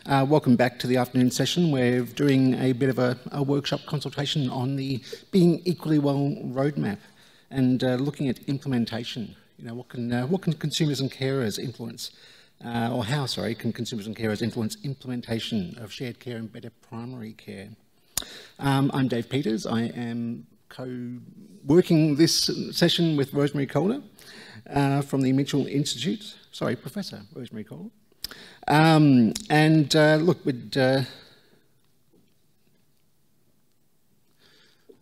Welcome back to the afternoon session. We're doing a bit of a workshop consultation on the Being Equally Well roadmap and looking at implementation. You know, what can consumers and carers influence, or how, sorry, can consumers and carers influence implementation of shared care and better primary care? I'm Dave Peters. I am co-working this session with Rosemary Calder from the Mitchell Institute. Sorry, Professor Rosemary Calder. Look,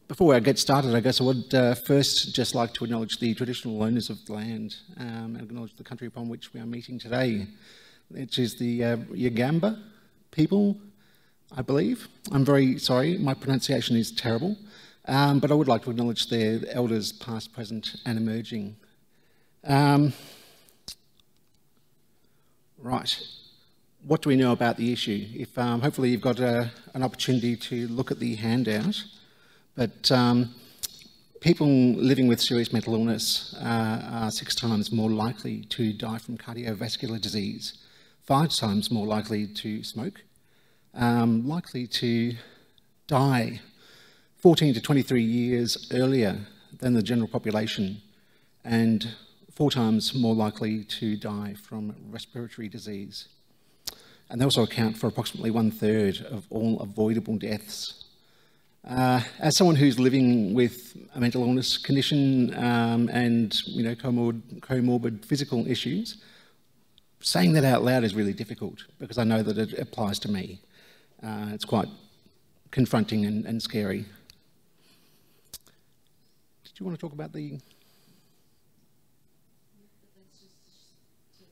before I get started, I guess I would first just like to acknowledge the traditional owners of the land and acknowledge the country upon which we are meeting today, which is the Yagamba people, I believe. I'm very sorry, my pronunciation is terrible, but I would like to acknowledge their elders past, present and emerging. Right. What do we know about the issue? If hopefully you've got an opportunity to look at the handout, but people living with serious mental illness are 6 times more likely to die from cardiovascular disease, 5 times more likely to smoke, likely to die 14 to 23 years earlier than the general population, and 4 times more likely to die from respiratory disease. And they also account for approximately 1/3 of all avoidable deaths. As someone who's living with a mental illness condition and comorbid physical issues, saying that out loud is really difficult because I know that it applies to me. It's quite confronting and scary. Did you want to talk about the...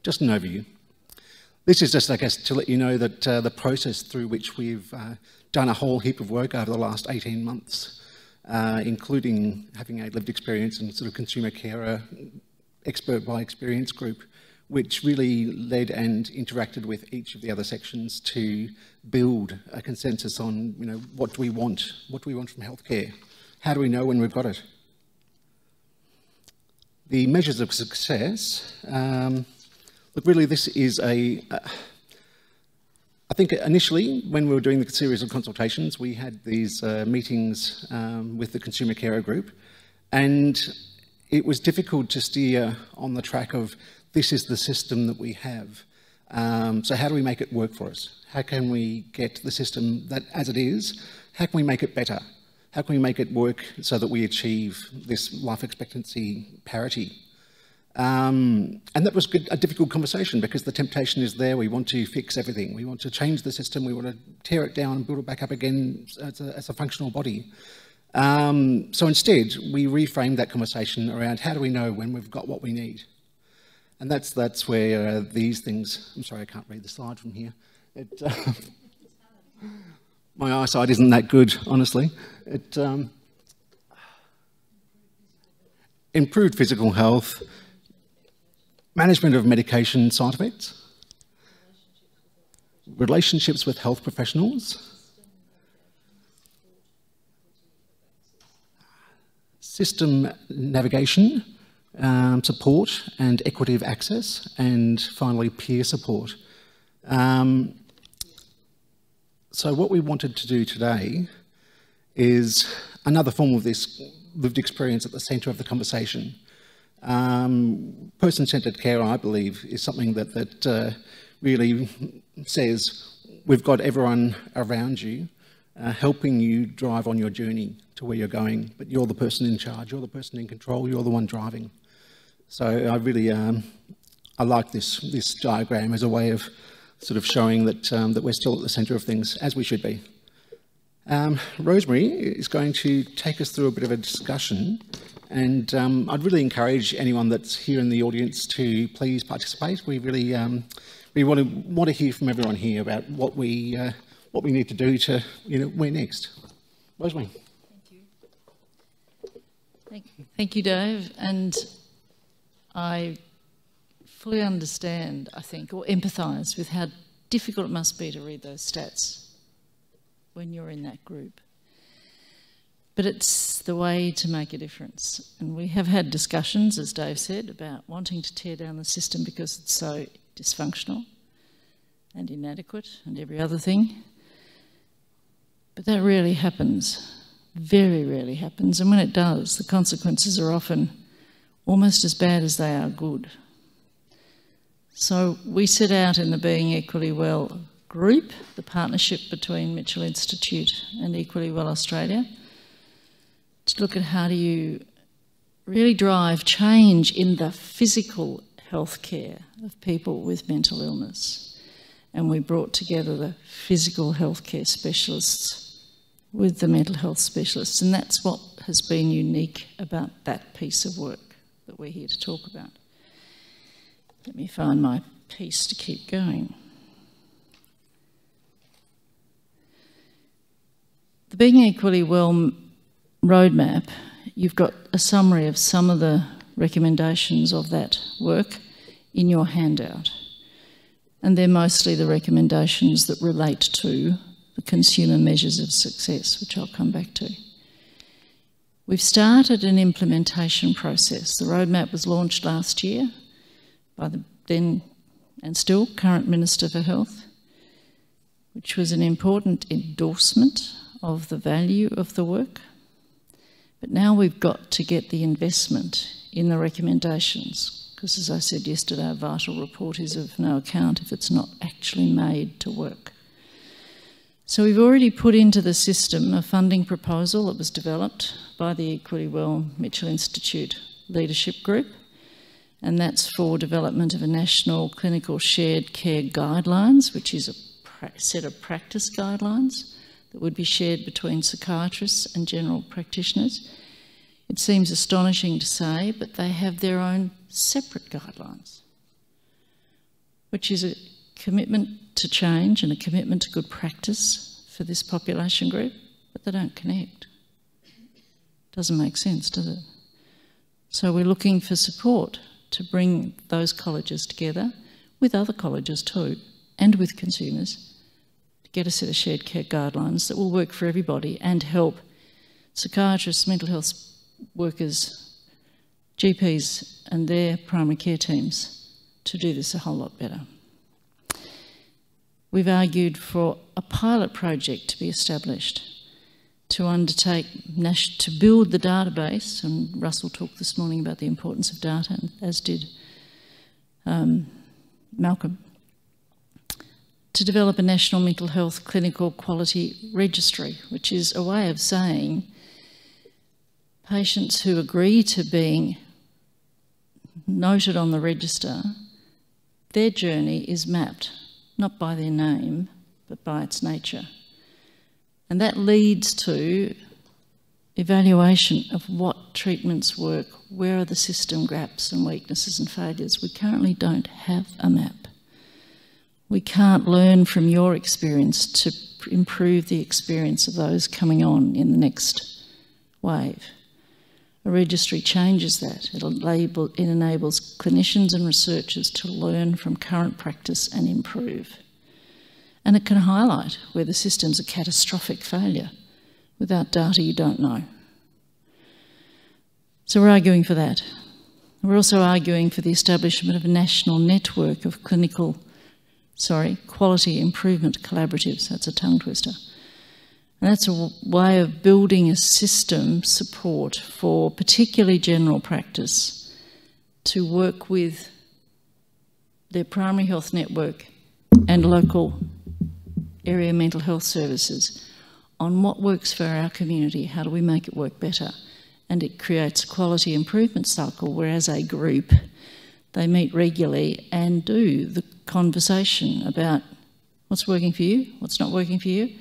Just an overview. This is just, I guess, to let you know that the process through which we've done a whole heap of work over the last 18 months, including having a lived experience and sort of consumer carer expert by experience group, which really led and interacted with each of the other sections to build a consensus on, you know, what do we want from healthcare? How do we know when we've got it? The measures of success. Look, really, this is I think initially, when we were doing the series of consultations, we had these meetings with the consumer carer group, and it was difficult to steer on the track of, this is the system that we have. So how do we make it work for us? How can we get the system that, as it is, how can we make it better? How can we make it work so that we achieve this life expectancy parity? And that was a difficult conversation because the temptation is there. We want to fix everything. We want to change the system. We want to tear it down and build it back up again as a functional body. So instead, we reframed that conversation around how do we know when we've got what we need? And that's where these things... I'm sorry, I can't read the slide from here. My eyesight isn't that good, honestly. Improved physical health, management of medication side effects, relationships with health professionals, system navigation, support and equitable access, and finally peer support. So what we wanted to do today is another form of this lived experience at the centre of the conversation. Person-centred care, I believe, is something that really says we've got everyone around you helping you drive on your journey to where you're going, but you're the person in charge, you're the person in control, you're the one driving. So I really I like this diagram as a way of sort of showing that that we're still at the centre of things, as we should be. Rosemary is going to take us through a bit of a discussion, and I'd really encourage anyone that's here in the audience to please participate. We really want to hear from everyone here about what we need to do to, you know, where next. Rosemary. Thank you, Dave. And I fully understand, I think, or empathise with how difficult it must be to read those stats when you're in that group. But it's the way to make a difference. And we have had discussions, as Dave said, about wanting to tear down the system because it's so dysfunctional. and inadequate and every other thing. But that rarely happens, very rarely happens, and when it does, the consequences are often almost as bad as they are good. So we set out in the Being Equally Well group, the partnership between Mitchell Institute and Equally Well Australia, to look at how do you really drive change in the physical health care of people with mental illness. And we brought together the physical health care specialists with the mental health specialists, and that's what has been unique about that piece of work that we're here to talk about. Let me find my piece to keep going. The Being Equally Well roadmap, you've got a summary of some of the recommendations of that work in your handout. And they're mostly the recommendations that relate to the consumer measures of success, which I'll come back to. We've started an implementation process. The roadmap was launched last year by the then and still current Minister for Health, which was an important endorsement of the value of the work. But now we've got to get the investment in the recommendations, because as I said yesterday, a vital report is of no account if it's not actually made to work. So we've already put into the system a funding proposal that was developed by the Equally Well Mitchell Institute Leadership Group, and that's for development of a national clinical shared care guidelines, which is a set of practice guidelines that would be shared between psychiatrists and general practitioners. It seems astonishing to say, but they have their own separate guidelines, which is a commitment to change and a commitment to good practice for this population group, but they don't connect. Doesn't make sense, does it? So we're looking for support to bring those colleges together with other colleges too, and with consumers, to get a set of shared care guidelines that will work for everybody and help psychiatrists, mental health workers, GPs and their primary care teams to do this a whole lot better. We've argued for a pilot project to be established to undertake, to build the database, and Russell talked this morning about the importance of data, as did Malcolm, to develop a national mental health clinical quality registry, which is a way of saying patients who agree to being noted on the register, their journey is mapped, not by their name, but by its nature. And that leads to evaluation of what treatments work, where are the system gaps and weaknesses and failures. We currently don't have a map. We can't learn from your experience to improve the experience of those coming on in the next wave. A registry changes that. It enables clinicians and researchers to learn from current practice and improve. And it can highlight where the system's a catastrophic failure. Without data, you don't know. So we're arguing for that. We're also arguing for the establishment of a national network of quality improvement collaboratives. That's a tongue twister. And that's a way of building a system support for particularly general practice to work with their primary health network and local area mental health services on what works for our community, how do we make it work better. And it creates a quality improvement cycle where as a group they meet regularly and do the conversation about what's working for you, what's not working for you,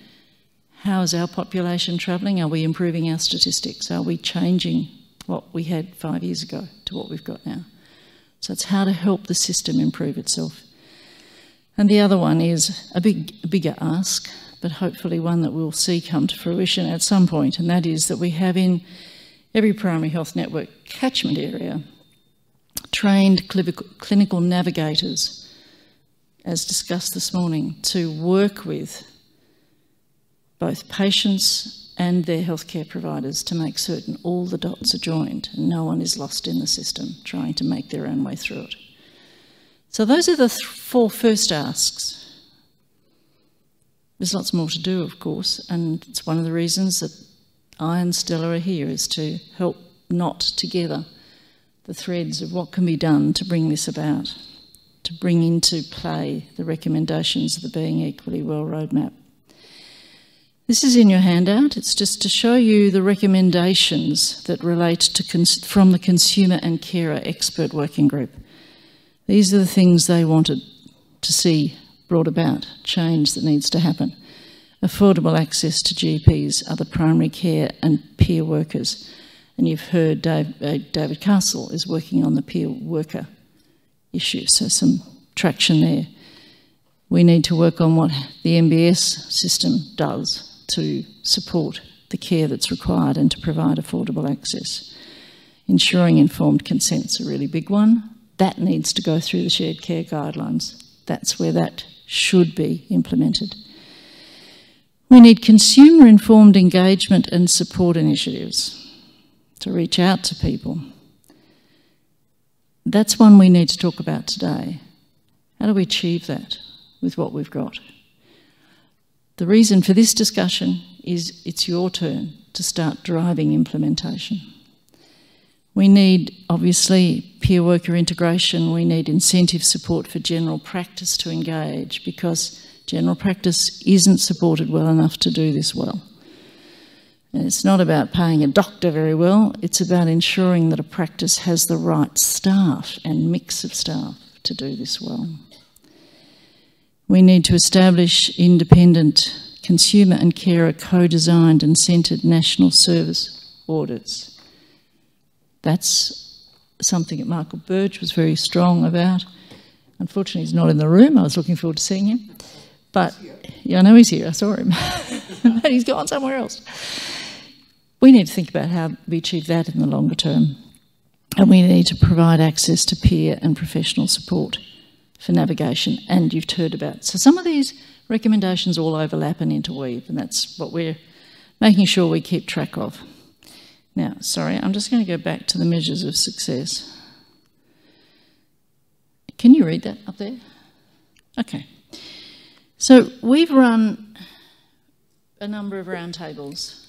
how is our population travelling, are we improving our statistics, are we changing what we had 5 years ago to what we've got now. So it's how to help the system improve itself. And the other one is a bigger ask, but hopefully one that we'll see come to fruition at some point, and that is that we have in every primary health network catchment area trained clinical navigators, as discussed this morning, to work with both patients and their healthcare providers to make certain all the dots are joined and no one is lost in the system trying to make their own way through it. So those are the 4 first asks. There's lots more to do, of course, and it's one of the reasons that I and Stella are here, is to help knot together the threads of what can be done to bring this about, to bring into play the recommendations of the Being Equally Well roadmap. This is in your handout. It's just to show you the recommendations that relate to from the Consumer and Carer Expert Working Group. These are the things they wanted to see brought about, change that needs to happen. Affordable access to GPs, other primary care and peer workers. And you've heard David Castle is working on the peer worker issue, so some traction there. We need to work on what the MBS system does to support the care that's required and to provide affordable access. Ensuring informed consent's a really big one. That needs to go through the shared care guidelines. That's where that should be implemented. We need consumer-informed engagement and support initiatives to reach out to people. That's one we need to talk about today. How do we achieve that with what we've got? The reason for this discussion is it's your turn to start driving implementation. We need, obviously, peer worker integration. We need incentive support for general practice to engage, because general practice isn't supported well enough to do this well. And it's not about paying a doctor very well, it's about ensuring that a practice has the right staff and mix of staff to do this well. We need to establish independent consumer and carer co-designed and centred national service audits. That's something that Michael Birch was very strong about. Unfortunately, he's not in the room. I was looking forward to seeing him. But, yeah, I know he's here. I saw him. But he's gone somewhere else. We need to think about how we achieve that in the longer term. And we need to provide access to peer and professional support for navigation, and you've heard about. So some of these recommendations all overlap and interweave, and that's what we're making sure we keep track of. Now, sorry, I'm just going to go back to the measures of success. Can you read that up there? Okay. So we've run a number of roundtables,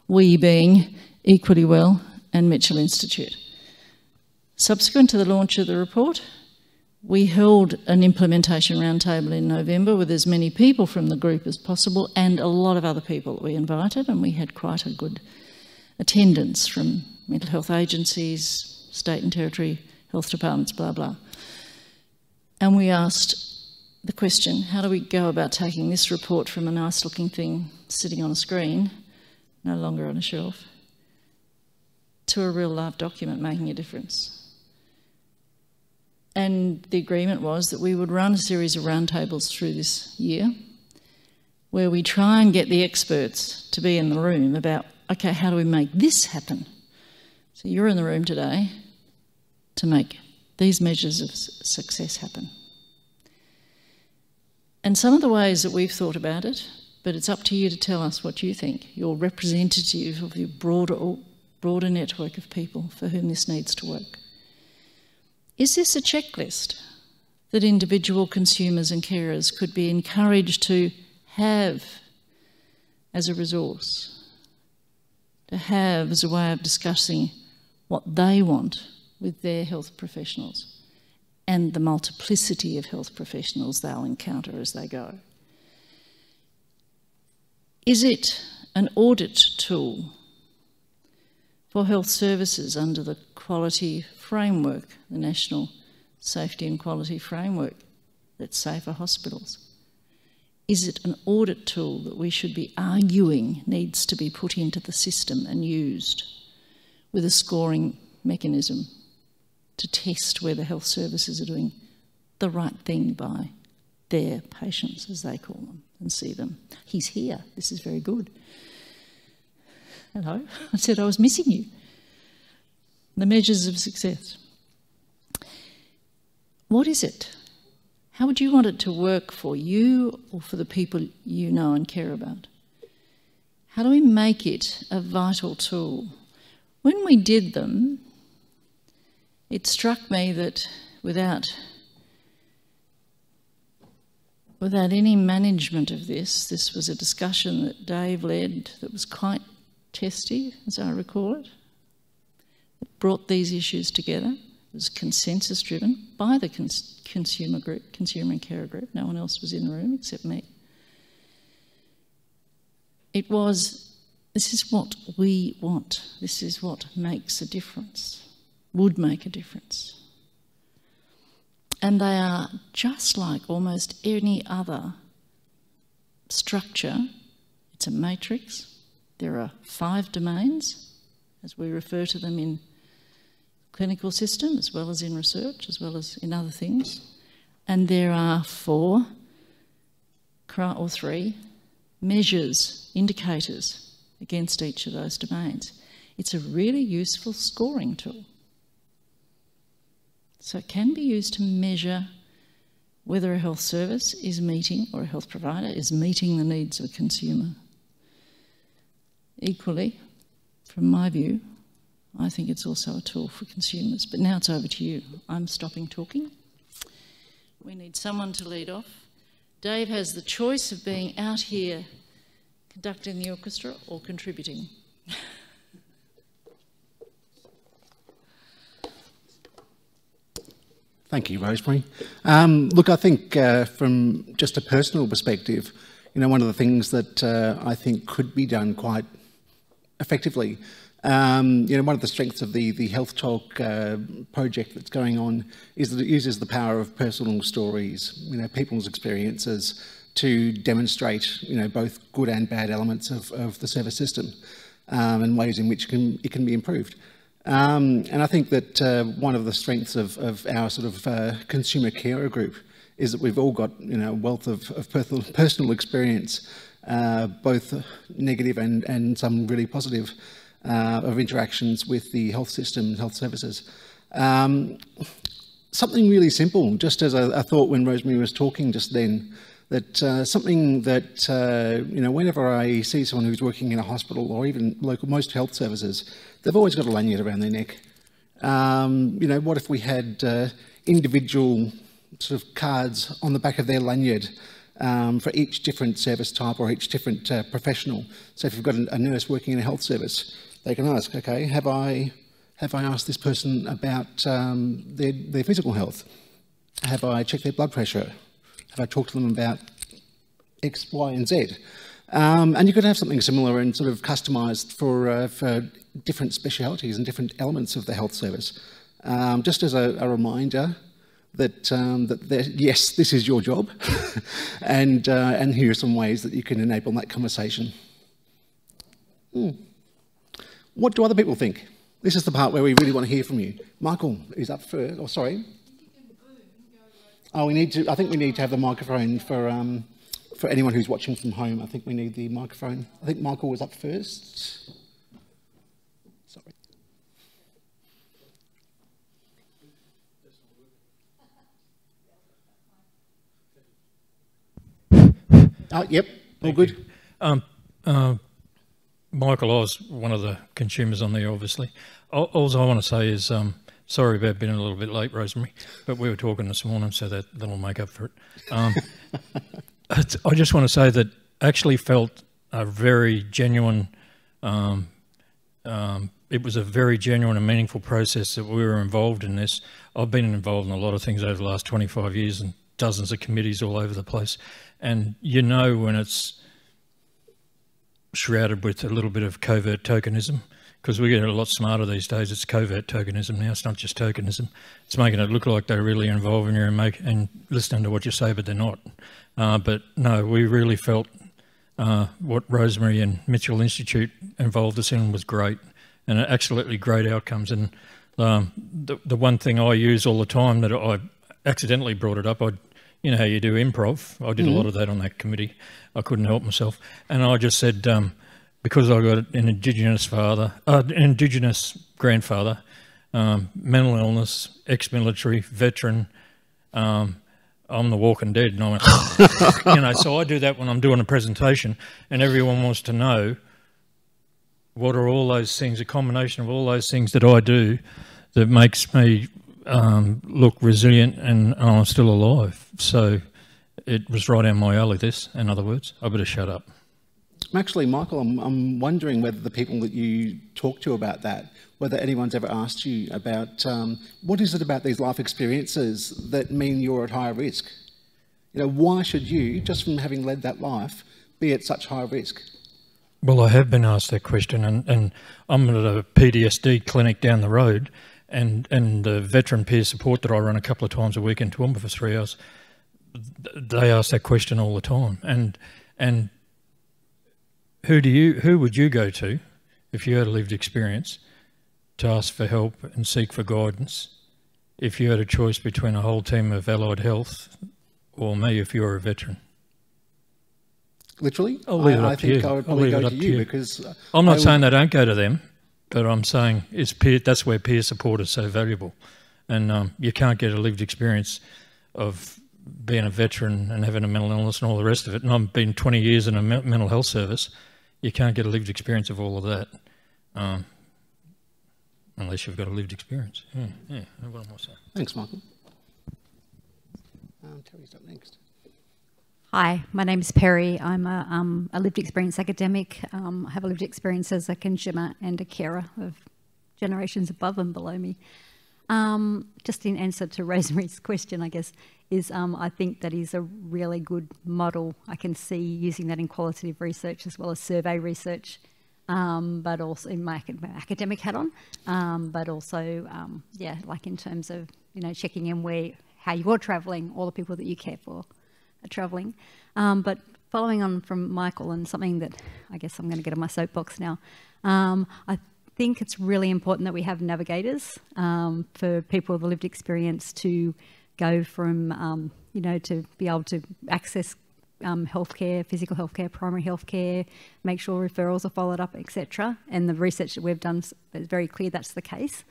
we being Equally Well and Mitchell Institute. Subsequent to the launch of the report, we held an implementation roundtable in November with as many people from the group as possible and a lot of other people that we invited, and we had quite a good attendance from mental health agencies, state and territory health departments, blah, blah. And we asked the question, how do we go about taking this report from a nice-looking thing sitting on a screen, no longer on a shelf, to a real live document making a difference? And the agreement was that we would run a series of roundtables through this year where we try and get the experts to be in the room about, okay, how do we make this happen? So you're in the room today to make these measures of success happen. And some of the ways that we've thought about it, but it's up to you to tell us what you think. You're representative of your broader network of people for whom this needs to work. Is this a checklist that individual consumers and carers could be encouraged to have as a resource, to have as a way of discussing what they want with their health professionals and the multiplicity of health professionals they'll encounter as they go? Is it an audit tool for health services under the quality framework, the National Safety and Quality Framework that's safer hospitals? Is it an audit tool that we should be arguing needs to be put into the system and used with a scoring mechanism to test whether health services are doing the right thing by their patients, as they call them, and see them? He's here. This is very good. Hello. I said I was missing you. The measures of success. What is it? How would you want it to work for you or for the people you know and care about? How do we make it a vital tool? When we did them, it struck me that without without any management of this. This was a discussion that Dave led that was quite testy, as I recall it. It brought these issues together. It was consensus driven by the consumer group, consumer and carer group. No one else was in the room except me. It was, this is what we want. This is what makes a difference, would make a difference. And they are just like almost any other structure. It's a matrix. There are 5 domains, as we refer to them in clinical system, as well as in research, as well as in other things. And there are 4 or 3 measures, indicators against each of those domains. It's a really useful scoring tool. So it can be used to measure whether a health service is meeting, or a health provider is meeting the needs of a consumer. Equally, from my view, I think it's also a tool for consumers. But now it's over to you. I'm stopping talking. We need someone to lead off. Dave has the choice of being out here conducting the orchestra or contributing. Thank you, Rosemary. Look, I think from just a personal perspective, you know, one of the things that I think could be done quite effectively, you know, one of the strengths of the Health Talk project that's going on is that it uses the power of personal stories, you know, people's experiences to demonstrate, you know, both good and bad elements of the service system and ways in which it can be improved. And I think that one of the strengths of our sort of consumer carer group is that we've all got, you know, a wealth of personal experience, both negative and some really positive, of interactions with the health system and health services. Something really simple, just as I thought when Rosemary was talking just then, that something that, you know, whenever I see someone who's working in a hospital or even local, most health services, they've always got a lanyard around their neck. You know, what if we had individual sort of cards on the back of their lanyard for each different service type or each different professional? So if you've got a nurse working in a health service, they can ask, okay, have I asked this person about their physical health? Have I checked their blood pressure? Have I talked to them about X, Y, and Z? And you could have something similar and sort of customised for different specialities and different elements of the health service. Just as a reminder that, yes, this is your job, and here are some ways that you can enable that conversation. What do other people think? This is the part where we really want to hear from you. Michael is up first. Oh, sorry. Oh, I think we need to have the microphone for anyone who's watching from home. I think we need the microphone. I think Michael was up first. Sorry. Oh, yep, all good. Michael, I was one of the consumers on there, obviously. All I want to say is, sorry about being a little bit late, Rosemary, but we were talking this morning, so that'll make up for it. I just want to say that I actually felt a very genuine, it was a very genuine and meaningful process that we were involved in this. I've been involved in a lot of things over the last 25 years and dozens of committees all over the place. And you know when it's shrouded with a little bit of covert tokenism, because we're getting a lot smarter these days. It's covert tokenism now, it's not just tokenism. It's making it look like they're really involved in you and listening to what you say, but they're not. But no, we really felt what Rosemary and Mitchell Institute involved us in was great, and absolutely great outcomes. And the one thing I use all the time that I accidentally brought it up, you know how you do improv. I did a lot of that on that committee. I couldn't help myself. And I just said, because I got an Indigenous grandfather, mental illness, ex-military, veteran, I'm the walking dead. And I went, you know, so I do that when I'm doing a presentation and everyone wants to know what are all those things, a combination of all those things that I do that makes me look resilient and I'm still alive. So it was right down my alley, this, in other words. I better shut up. Actually, Michael, I'm wondering whether the people that you talk to about that, whether anyone's ever asked you about what is it about these life experiences that mean you're at higher risk? You know, why should you, just from having led that life, be at such high risk? Well, I have been asked that question, and I'm at a PTSD clinic down the road, and the veteran peer support that I run a couple of times a week in Toowoomba for 3 hours, they ask that question all the time. And who would you go to if you had a lived experience to ask for help and seek for guidance if you had a choice between a whole team of allied health or me if you were a veteran? Literally? I think I would probably go to you because... I'm not saying they don't go to them, but I'm saying that's where peer support is so valuable. And you can't get a lived experience of being a veteran and having a mental illness and all the rest of it. And I've been 20 years in a mental health service. You can't get a lived experience of all of that unless you've got a lived experience. Yeah. What am I saying? Thanks, Michael. Terry's up next. Hi, my name is Perry. I'm a lived experience academic. I have a lived experience as a consumer and a carer of generations above and below me. Just in answer to Rosemary's question, I guess, is I think that is a really good model. I can see using that in qualitative research as well as survey research, but also in my academic hat on, but also, yeah, like in terms of, you know, checking in how you're travelling, all the people that you care for are travelling. But following on from Michael and something that I guess I'm going to get on my soapbox now, I think it's really important that we have navigators for people with a lived experience to go from, you know, to be able to access healthcare, physical healthcare, primary healthcare, make sure referrals are followed up, etc. And the research that we've done is very clear that's the case.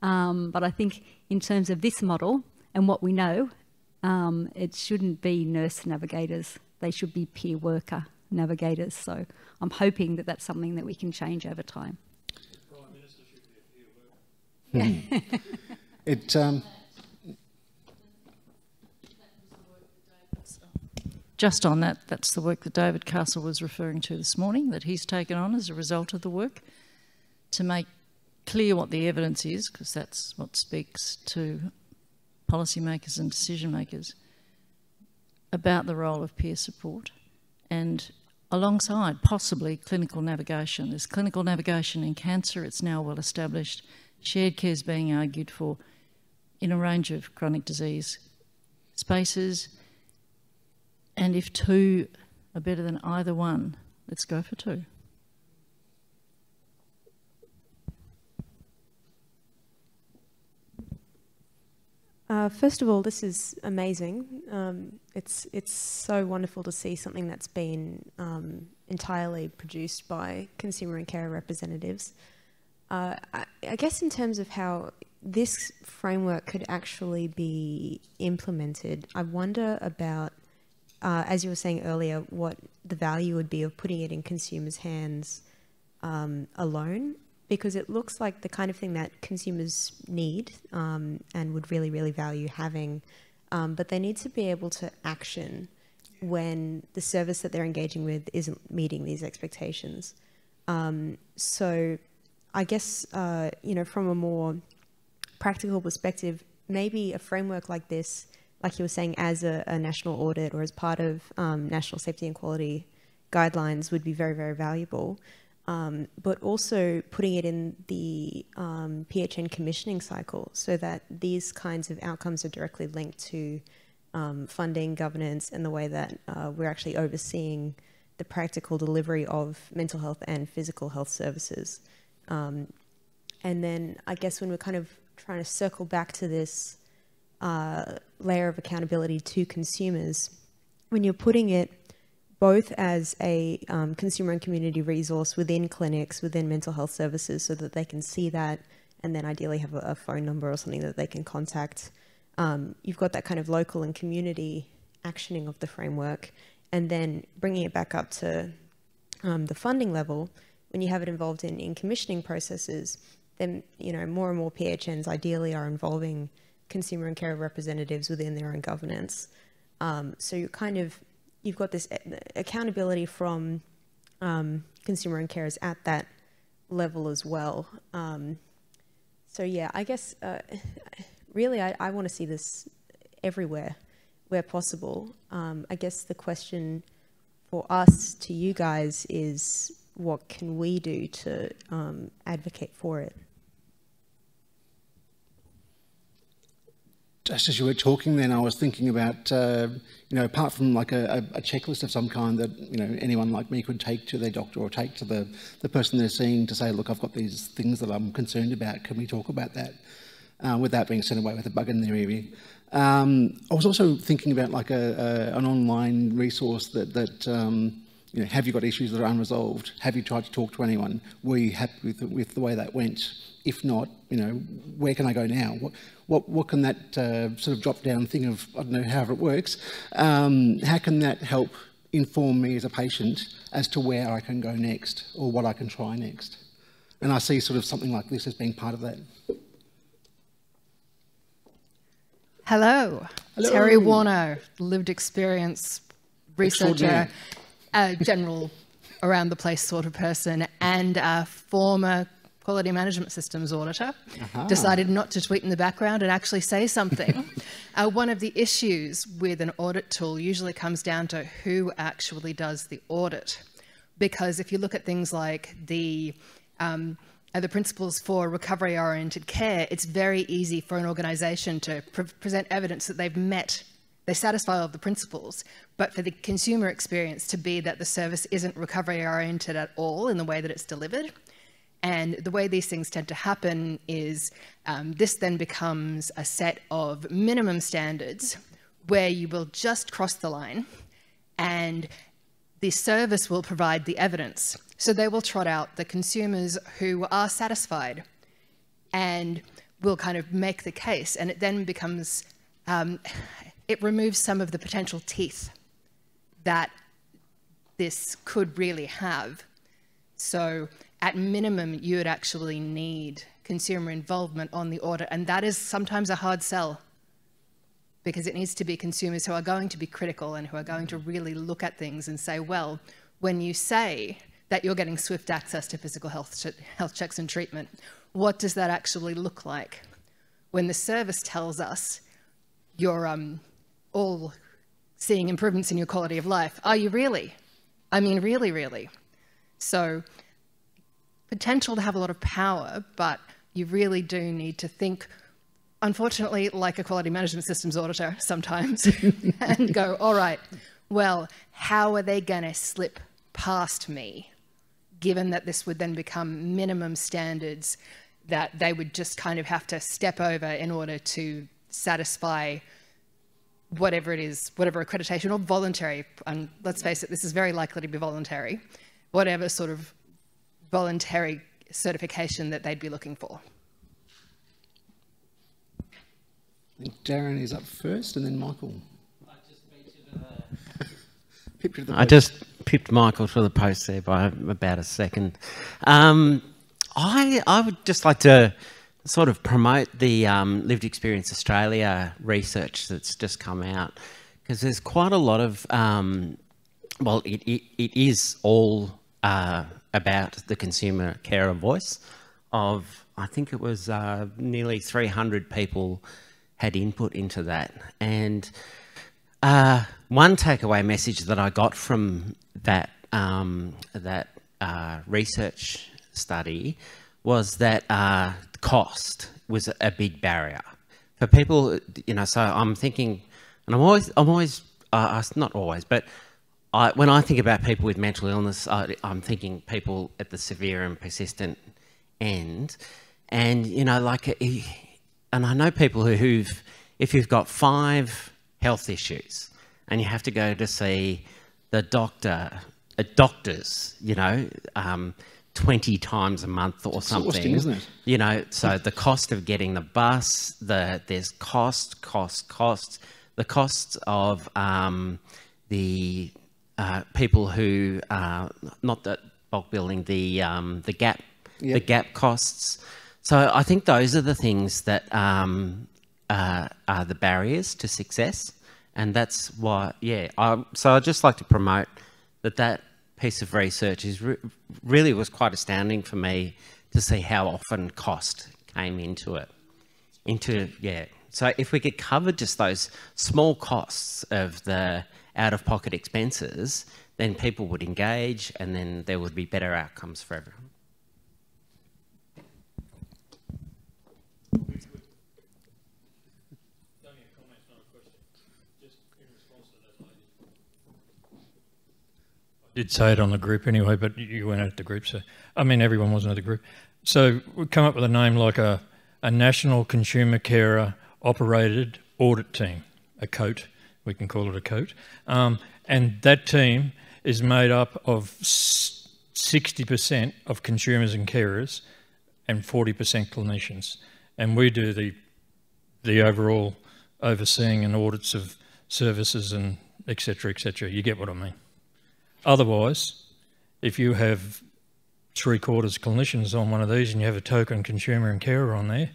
But I think in terms of this model and what we know, it shouldn't be nurse navigators. They should be peer worker navigators. So I'm hoping that that's something that we can change over time. Prime Minister should be a peer worker. Just on that, that's the work that David Castle was referring to this morning, that he's taken on as a result of the work to make clear what the evidence is, because that's what speaks to policymakers and decision makers about the role of peer support, and alongside possibly clinical navigation. There's clinical navigation in cancer, it's now well established. Shared care is being argued for in a range of chronic disease spaces. And if two are better than either one, let's go for two. First of all, this is amazing. It's so wonderful to see something that's been entirely produced by consumer and carer representatives. I guess in terms of how this framework could actually be implemented, I wonder about, as you were saying earlier, what the value would be of putting it in consumers' hands alone, because it looks like the kind of thing that consumers need and would really, really value having, but they need to be able to action when the service that they're engaging with isn't meeting these expectations. So I guess, you know, from a more practical perspective, maybe a framework like this, like you were saying, as a national audit or as part of national safety and quality guidelines would be very, very valuable. But also putting it in the PHN commissioning cycle so that these kinds of outcomes are directly linked to funding, governance, and the way that we're actually overseeing the practical delivery of mental health and physical health services. And then I guess when we're kind of trying to circle back to this layer of accountability to consumers, when you're putting it both as a consumer and community resource within clinics, within mental health services, so that they can see that and then ideally have a phone number or something that they can contact. You've got that kind of local and community actioning of the framework, and then bringing it back up to the funding level. When you have it involved in commissioning processes, then, you know, more and more PHNs ideally are involving consumer and carer representatives within their own governance. So you've got this accountability from consumer and carers at that level as well. So yeah, I guess really I want to see this everywhere where possible. I guess the question for us to you guys is, what can we do to advocate for it? Just as you were talking then, I was thinking about, apart from like a checklist of some kind that, anyone like me could take to their doctor or take to the person they're seeing to say, look, I've got these things that I'm concerned about. Can we talk about that? Without being sent away with a bug in their ear. I was also thinking about like an online resource that have you got issues that are unresolved? Have you tried to talk to anyone? Were you happy with the way that went? If not, where can I go now? What can that sort of drop down thing of, I don't know, however it works, how can that help inform me as a patient as to where I can go next or what I can try next? And I see sort of something like this as being part of that. Hello. Terry Warner, lived experience researcher, general around the place sort of person, and a former quality management systems auditor. Decided not to tweet in the background and actually say something. One of the issues with an audit tool usually comes down to who actually does the audit. Because if you look at things like the principles for recovery-oriented care, it's very easy for an organisation to present evidence that they satisfy all of the principles, but for the consumer experience to be that the service isn't recovery-oriented at all in the way that it's delivered. And the way these things tend to happen is this then becomes a set of minimum standards where you will just cross the line and the service will provide the evidence. So they will trot out the consumers who are satisfied and will kind of make the case. And it then becomes, it removes some of the potential teeth that this could really have. So at minimum, you would actually need consumer involvement on the audit. And that is sometimes a hard sell because it needs to be consumers who are going to be critical and who are going to really look at things and say, well, when you say that you're getting swift access to physical health checks and treatment, what does that actually look like? When the service tells us you're all seeing improvements in your quality of life, are you really? I mean, really, really. So potential to have a lot of power, but you really do need to think, unfortunately, like a quality management systems auditor sometimes, and go, all right, well, how are they going to slip past me, given that this would then become minimum standards that they would just kind of have to step over in order to satisfy whatever it is, whatever accreditation or voluntary, and let's face it, this is very likely to be voluntary, whatever sort of voluntary certification that they'd be looking for. I think Darren is up first and then Michael. I just pipped Michael to the post there by about a second. I would just like to sort of promote the Lived Experience Australia research that's just come out, because there's quite a lot of, well, it is all about the consumer carer voice of, I think it was nearly 300 people had input into that. And one takeaway message that I got from that research study was that cost was a big barrier for people. You know, so I'm thinking, and I'm always not always, but when I think about people with mental illness, I'm thinking people at the severe and persistent end, and you know, like, and I know people who've, if you've got 5 health issues and you have to go to see the doctors, you know, 20 times a month or something, exhausting, isn't it? You know, so the cost of getting the bus, there's cost, the costs of the people who not that bulk billing, the gap, the gap costs. So I think those are the things that are the barriers to success, And that's why, so I'd just like to promote that piece of research really was quite astounding for me to see how often cost came into it. So if we could cover just those small costs of the out-of-pocket expenses, then people would engage and then there would be better outcomes for everyone. Did say it on the group anyway, but you weren't at the group, so I mean everyone wasn't at the group. So we come up with a name like a National Consumer Carer Operated Audit Team, a COAT, we can call it a COAT, and that team is made up of 60% of consumers and carers and 40% clinicians, and we do the overall overseeing and audits of services and etc. etc. You get what I mean. Otherwise, if you have 3/4 clinicians on one of these and you have a token consumer and carer on there,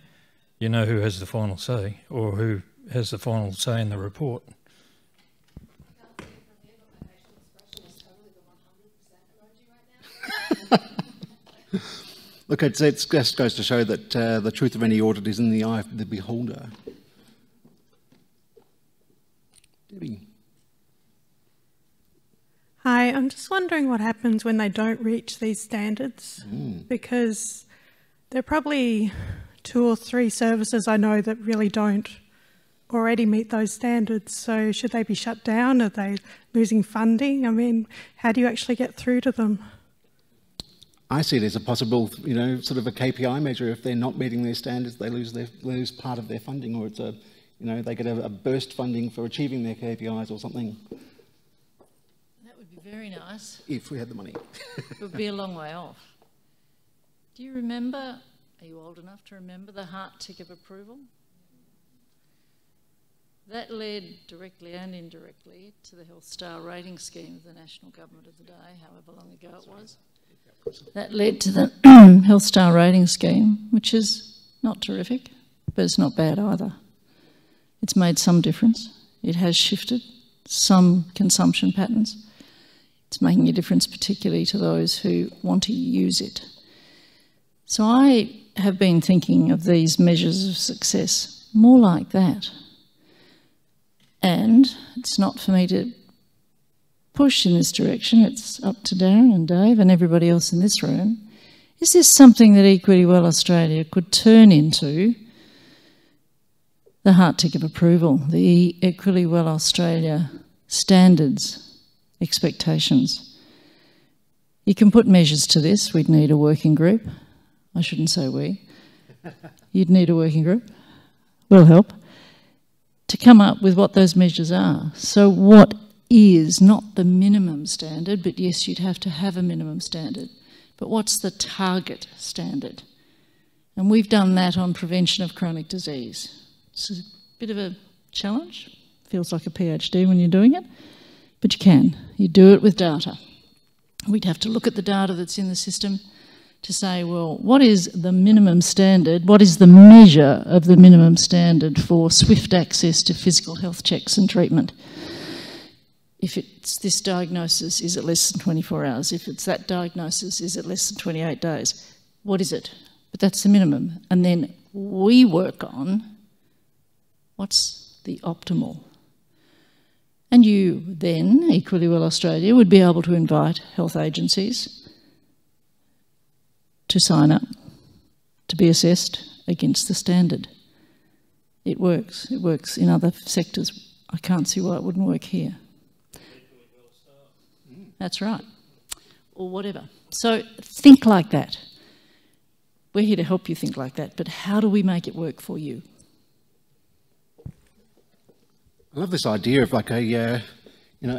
you know who has the final say or who has the final say in the report. Look, it just goes to show that the truth of any audit is in the eye of the beholder. Debbie. Hi, I'm just wondering what happens when they don't reach these standards, because there are probably 2 or 3 services I know that really don't already meet those standards. So should they be shut down? Are they losing funding? I mean, how do you actually get through to them? I see it as a possible, sort of a KPI measure. If they're not meeting their standards, they lose part of their funding, or it's they get a burst funding for achieving their KPIs or something. Very nice. If we had the money. It would be a long way off. Do you remember, are you old enough to remember the heart tick of approval? That led directly and indirectly to the Health Star rating scheme of the national government of the day, however long ago it was. That led to the Health Star rating scheme, which is not terrific, but it's not bad either. It's made some difference. It has shifted some consumption patterns. It's making a difference particularly to those who want to use it. So I have been thinking of these measures of success more like that. And it's not for me to push in this direction, it's up to Darren and Dave and everybody else in this room. Is this something that Equity Well Australia could turn into the heart tick of approval, the Equity Well Australia standards? Expectations. You can put measures to this. We'd need a working group. I shouldn't say we. You'd need a working group. We'll help. To come up with what those measures are. So what is not the minimum standard, but yes, you'd have to have a minimum standard. But what's the target standard? And we've done that on prevention of chronic disease. It's a bit of a challenge. Feels like a PhD when you're doing it. But you can. You do it with data. We'd have to look at the data that's in the system to say, well, what is the minimum standard? What is the measure of the minimum standard for swift access to physical health checks and treatment? If it's this diagnosis, is it less than 24 hours? If it's that diagnosis, is it less than 28 days? What is it? But that's the minimum. And then we work on what's the optimal. And you then, Equally Well Australia, would be able to invite health agencies to sign up, to be assessed against the standard. It works. It works in other sectors. I can't see why it wouldn't work here. That's right. Or whatever. So think like that. We're here to help you think like that, but how do we make it work for you? I love this idea of like a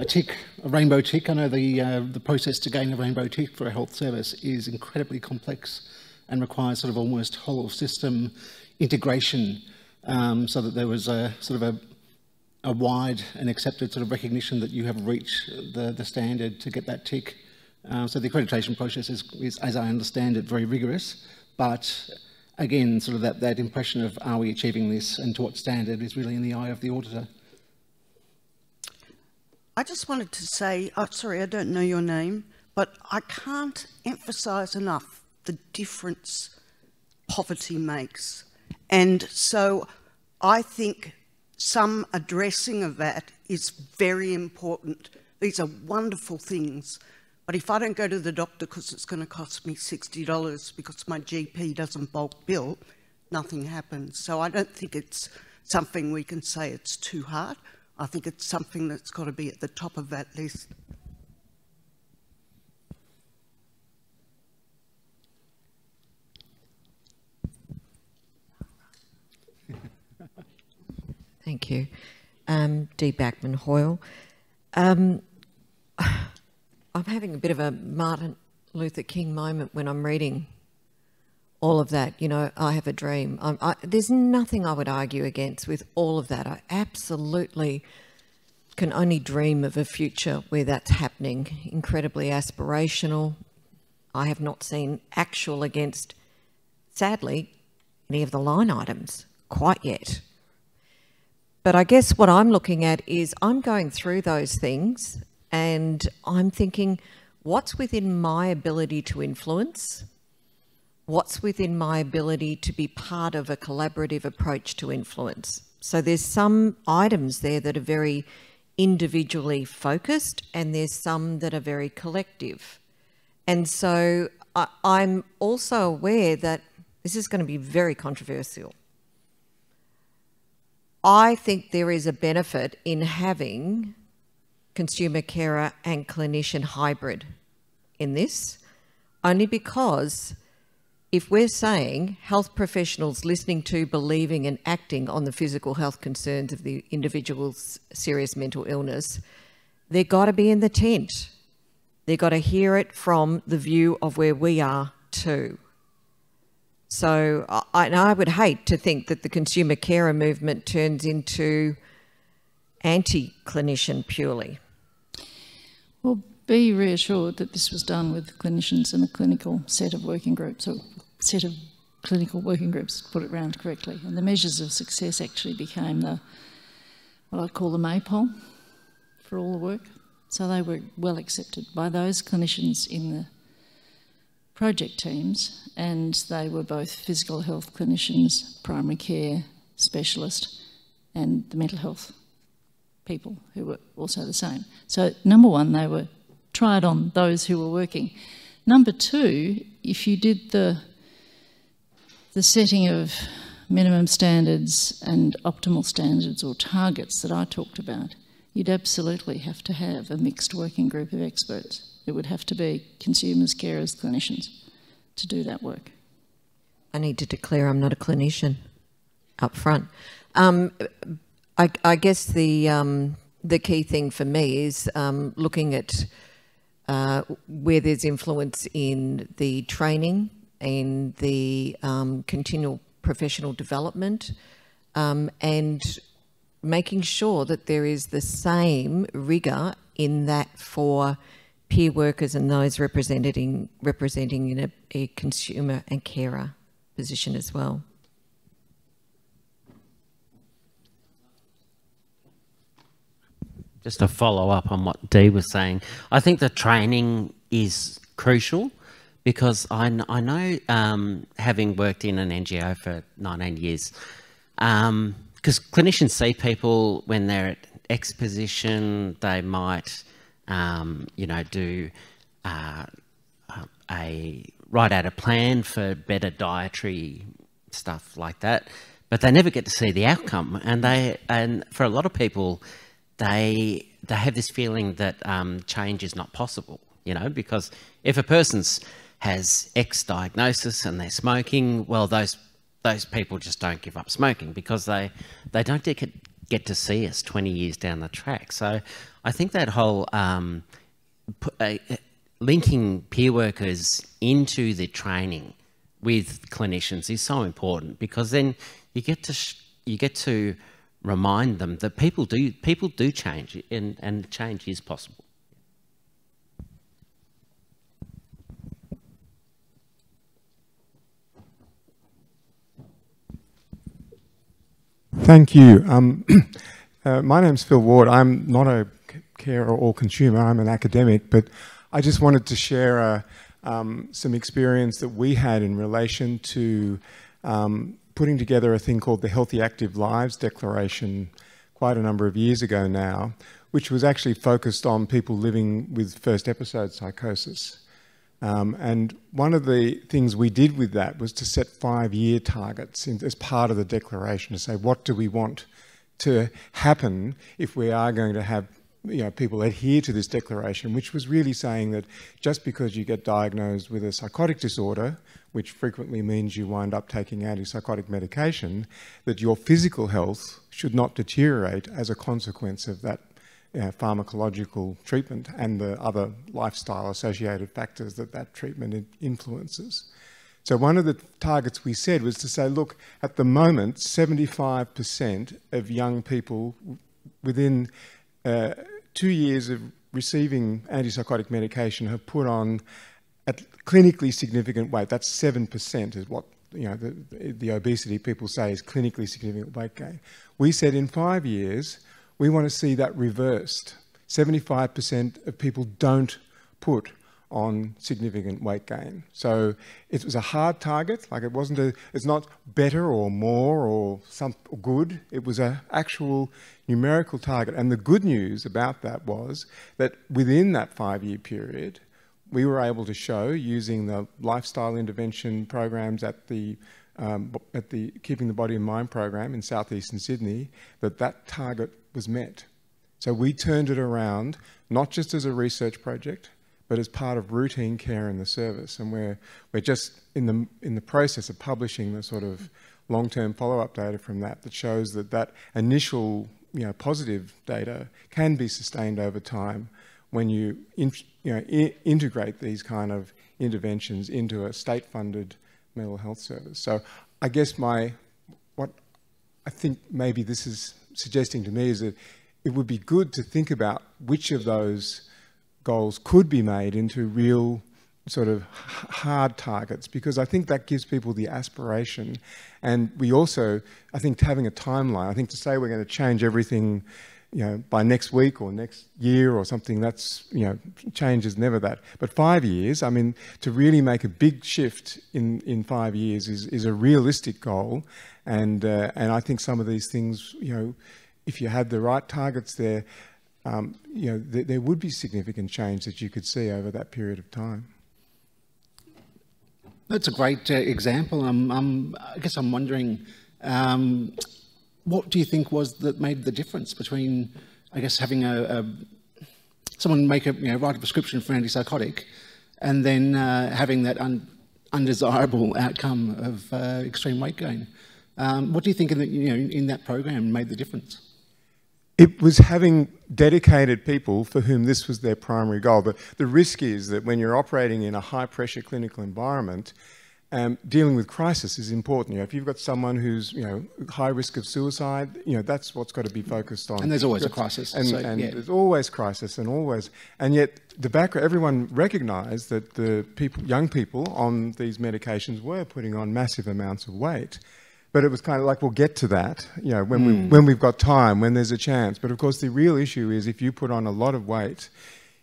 tick, a rainbow tick. I know the process to gain a rainbow tick for a health service is incredibly complex and requires sort of almost whole system integration, so that there was a sort of a wide and accepted sort of recognition that you have reached the standard to get that tick. So the accreditation process is, as I understand it, very rigorous, but again, sort of that impression of are we achieving this and to what standard is really in the eye of the auditor. I just wanted to say, sorry, I don't know your name, but I can't emphasise enough the difference poverty makes. And so I think some addressing of that is very important. These are wonderful things. But if I don't go to the doctor because it's going to cost me $60 because my GP doesn't bulk bill, nothing happens. So I don't think it's something we can say it's too hard. I think it's something that's got to be at the top of that list. Thank you. Dee Backman-Hoyle. I'm having a bit of a Martin Luther King moment when I'm reading all of that. You know, I have a dream. There's nothing I would argue against with all of that. I absolutely can only dream of a future where that's happening. Incredibly aspirational. I have not seen actual against, sadly, any of the line items quite yet. But I guess what I'm looking at is I'm going through those things and I'm thinking, what's within my ability to influence? What's within my ability to be part of a collaborative approach to influence? So there's some items there that are very individually focused and there's some that are very collective. And so I'm also aware that this is going to be very controversial. I think there is a benefit in having consumer carer and clinician hybrid in this, only because if we're saying health professionals listening to, believing and acting on the physical health concerns of the individual's serious mental illness, they've got to be in the tent. They've got to hear it from the view of where we are too. So I would hate to think that the consumer carer movement turns into anti-clinician purely. Well, be reassured that this was done with clinicians and a clinical set of working groups, or set of clinical working groups, to put it round correctly. And the measures of success actually became what I'd call the maypole for all the work. So they were well accepted by those clinicians in the project teams, and they were both physical health clinicians, primary care specialist, and the mental health people who were also the same. So number one, they were tried on those who were working. Number two, if you did the setting of minimum standards and optimal standards or targets that I talked about, you'd absolutely have to have a mixed working group of experts. It would have to be consumers, carers, clinicians to do that work. I need to declare I'm not a clinician up front. I guess the key thing for me is looking at where there's influence in the training and the continual professional development, and making sure that there is the same rigour in that for peer workers and those representing in a consumer and carer position as well. Just to follow up on what Dee was saying, I think the training is crucial because I know, having worked in an NGO for 19 years, because clinicians see people when they're at X position, they might, do write out a plan for better dietary stuff like that, but they never get to see the outcome. And for a lot of people, they have this feeling that change is not possible, because if a person has X diagnosis and they're smoking, well, those people just don't give up smoking because they don't get to see us 20 years down the track. So I think that whole linking peer workers into the training with clinicians is so important, because then you get to remind them that people do change, and change is possible. Thank you. My name's Phil Ward. I'm not a carer or consumer. I'm an academic, but I just wanted to share some experience that we had in relation to putting together a thing called the Healthy Active Lives Declaration quite a number of years ago now, which was actually focused on people living with first episode psychosis. And one of the things we did with that was to set 5-year targets as part of the declaration to say, what do we want to happen if we are going to have people adhere to this declaration, which was really saying that just because you get diagnosed with a psychotic disorder, which frequently means you wind up taking antipsychotic medication, that your physical health should not deteriorate as a consequence of that pharmacological treatment and the other lifestyle associated factors that treatment influences. So one of the targets we said was to say, look, at the moment, 75% of young people within 2 years of receiving antipsychotic medication have put on a clinically significant weight. That's 7% is what the obesity people say is clinically significant weight gain. We said in 5 years, we want to see that reversed. 75% of people don't put on significant weight gain. So it was a hard target. Like it's not better or more or good. It was an actual numerical target. And the good news about that was that within that 5-year period, we were able to show, using the lifestyle intervention programs at the Keeping the Body and Mind program in southeastern Sydney, that target was met. So we turned it around, not just as a research project, but as part of routine care in the service. And we're just in the process of publishing the sort of long-term follow-up data from that shows that initial positive data can be sustained over time when you integrate these kind of interventions into a state-funded mental health service. So I guess what I think maybe this is suggesting to me is that it would be good to think about which of those goals could be made into real sort of hard targets, because I think that gives people the aspiration. And we also, I think, having a timeline, I think to say we're going to change everything by next week or next year or something, that's, change is never that. But 5 years, I mean, to really make a big shift in 5 years is a realistic goal. And I think some of these things, if you had the right targets there, there would be significant change that you could see over that period of time. That's a great example. I guess I'm wondering, what do you think was that made the difference between, I guess, having someone make write a prescription for antipsychotic, and then having that undesirable outcome of extreme weight gain? What do you think in that program made the difference? It was having dedicated people for whom this was their primary goal. But the risk is that when you're operating in a high-pressure clinical environment, dealing with crisis is important. If you've got someone who's high risk of suicide, that's what's got to be focused on. And there's always a crisis. And there's always crisis, and yet the background, everyone recognised that the young people on these medications were putting on massive amounts of weight. But it was kind of like, we'll get to that, when we've got time, when there's a chance. But of course, the real issue is if you put on a lot of weight,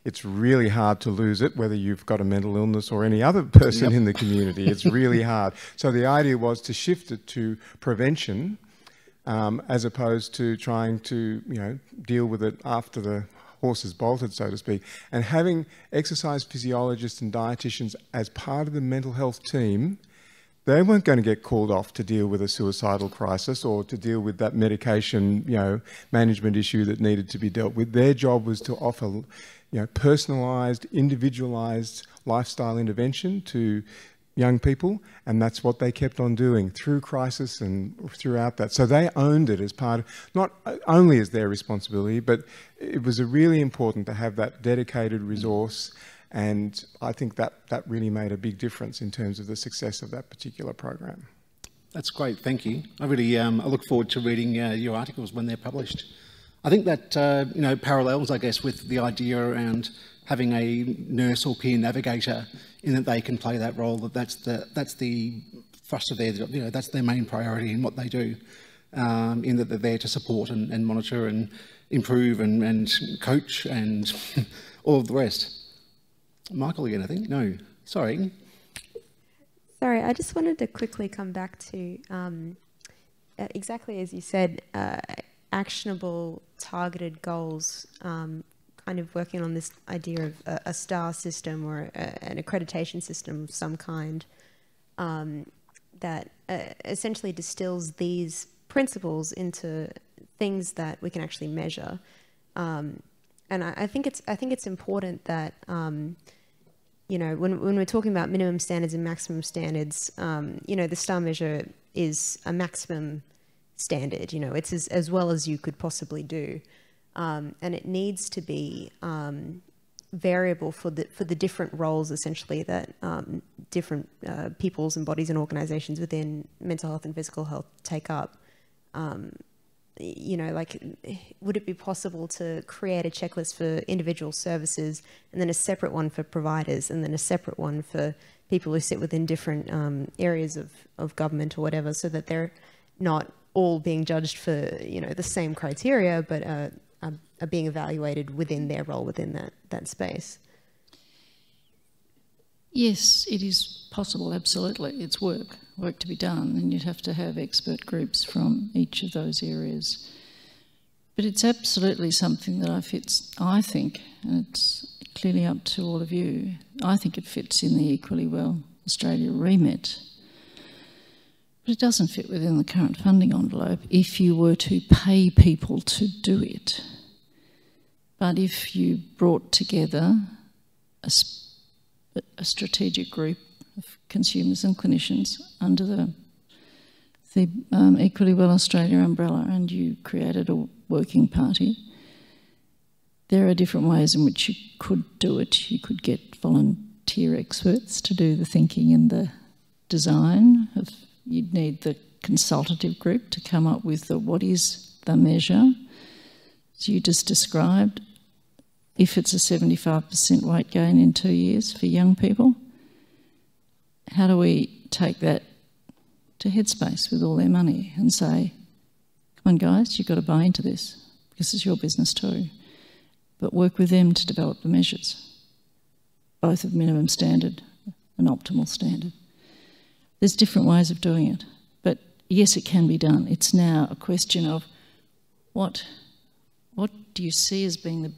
it's really hard to lose it, whether you've got a mental illness or any other person in the community. It's really hard. So the idea was to shift it to prevention, as opposed to trying to, deal with it after the horse has bolted, so to speak. And having exercise physiologists and dietitians as part of the mental health team, they weren't going to get called off to deal with a suicidal crisis or to deal with that medication, management issue that needed to be dealt with. Their job was to offer, personalised, individualised lifestyle intervention to young people, and that's what they kept on doing through crisis and throughout that. So they owned it as part of, not only as their responsibility, but it was really important to have that dedicated resource. And I think that really made a big difference in terms of the success of that particular program. That's great, thank you. I really I look forward to reading your articles when they're published. I think that parallels, I guess, with the idea around having a nurse or peer navigator, in that they can play that role. That's the thrust of their, that's their main priority in what they do. in that they're there to support and monitor and improve and coach and all of the rest. Michael again, I think? No, sorry. Sorry, I just wanted to quickly come back to exactly as you said, actionable, targeted goals, kind of working on this idea of a STAR system or an accreditation system of some kind that essentially distills these principles into things that we can actually measure. And I think it's important that you know, when we're talking about minimum standards and maximum standards, you know, the STAR measure is a maximum standard. You know, it's as well as you could possibly do, and it needs to be variable for the different roles, essentially, that different peoples and bodies and organisations within mental health and physical health take up. You know, like, would it be possible to create a checklist for individual services and then a separate one for providers and then a separate one for people who sit within different areas of government or whatever, so that they're not all being judged for, you know, the same criteria, but are being evaluated within their role within that space? Yes, it is possible, absolutely. It's work to be done, and you'd have to have expert groups from each of those areas. But it's absolutely something that I think, and it's clearly up to all of you, I think it fits in the Equally Well Australia remit. But it doesn't fit within the current funding envelope if you were to pay people to do it. But if you brought together a strategic group of consumers and clinicians under the Equally Well Australia umbrella, and you created a working party, there are different ways in which you could do it. You could get volunteer experts to do the thinking and the design. You'd need the consultative group to come up with what is the measure. As you just described, if it's a 75% weight gain in 2 years for young people, how do we take that to Headspace with all their money and say, come on guys, you've got to buy into this because it's your business too. But work with them to develop the measures, both of minimum standard and optimal standard. There's different ways of doing it, but yes, it can be done. It's now a question of what do you see as being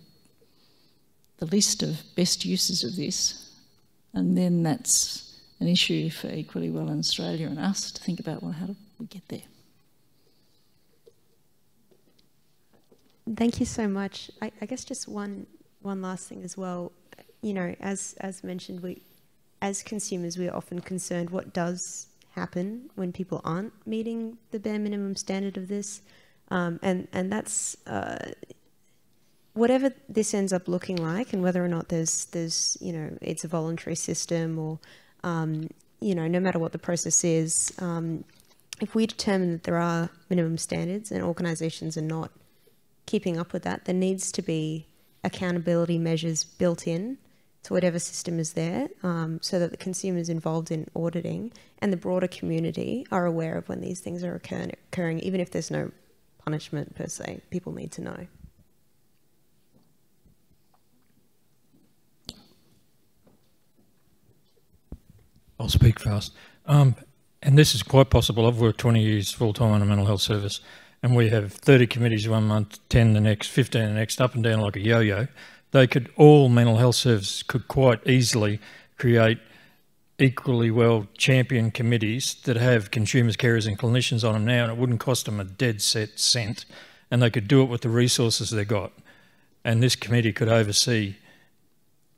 the list of best uses of this, and then that's an issue for Equally Well in Australia and us to think about, well, how do we get there? Thank you so much. I guess just one last thing as well. You know, as mentioned, we, as consumers, we are often concerned what does happen when people aren't meeting the bare minimum standard of this, and that's whatever this ends up looking like, and whether or not there's you know, it's a voluntary system or you know, no matter what the process is, if we determine that there are minimum standards and organisations are not keeping up with that, there needs to be accountability measures built in to whatever system is there, so that the consumers involved in auditing and the broader community are aware of when these things are occurring, even if there's no punishment per se. People need to know. I'll speak fast. And this is quite possible. I've worked 20 years full-time on a mental health service, and we have 30 committees 1 month, 10 the next, 15 the next, up and down like a yo-yo. All mental health services could quite easily create Equally Well champion committees that have consumers, carers and clinicians on them now, and it wouldn't cost them a dead set cent, and they could do it with the resources they've got. And this committee could oversee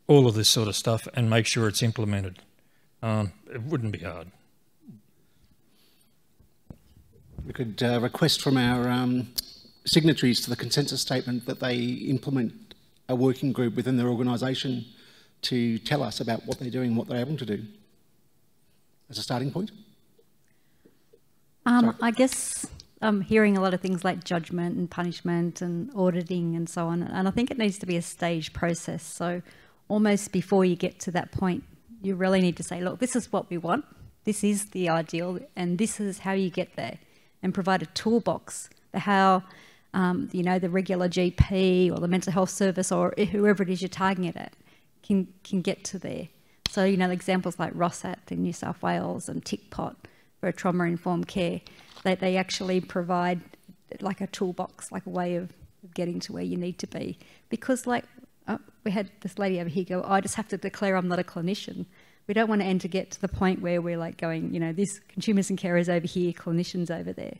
all of this sort of stuff and make sure it's implemented. It wouldn't be hard. We could request from our signatories to the consensus statement that they implement a working group within their organisation to tell us about what they're doing and what they're able to do as a starting point. I guess I'm hearing a lot of things like judgment and punishment and auditing and so on, and I think it needs to be a staged process. So almost before you get to that point, you really need to say, look, this is what we want, this is the ideal, and this is how you get there. and provide a toolbox for how, you know, the regular GP or the mental health service or whoever it is you're targeting it at can get to there. So, you know, examples like ROSAT in New South Wales and TICPOT for trauma-informed care, they actually provide like a toolbox, like a way of getting to where you need to be. Because like, we had this lady over here go, I just have to declare I'm not a clinician. We don't want to get to the point where we're like going, you know, this consumers and carers over here, clinicians over there.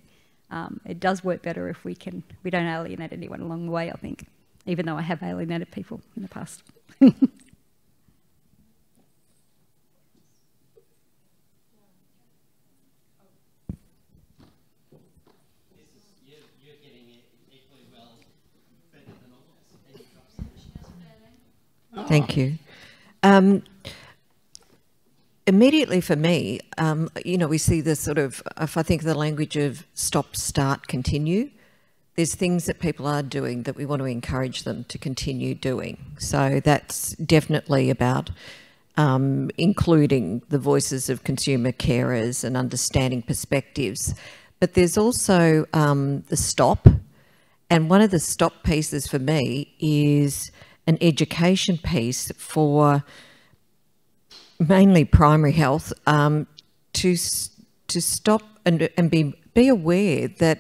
It does work better if we don't alienate anyone along the way, I think, even though I have alienated people in the past. Thank you. Immediately for me, you know, we see this sort of, if I think of the language of stop, start, continue, there's things that people are doing that we want to encourage them to continue doing. So that's definitely about including the voices of consumer carers and understanding perspectives. But there's also the stop. And one of the stop pieces for me is an education piece for mainly primary health, to stop and be aware that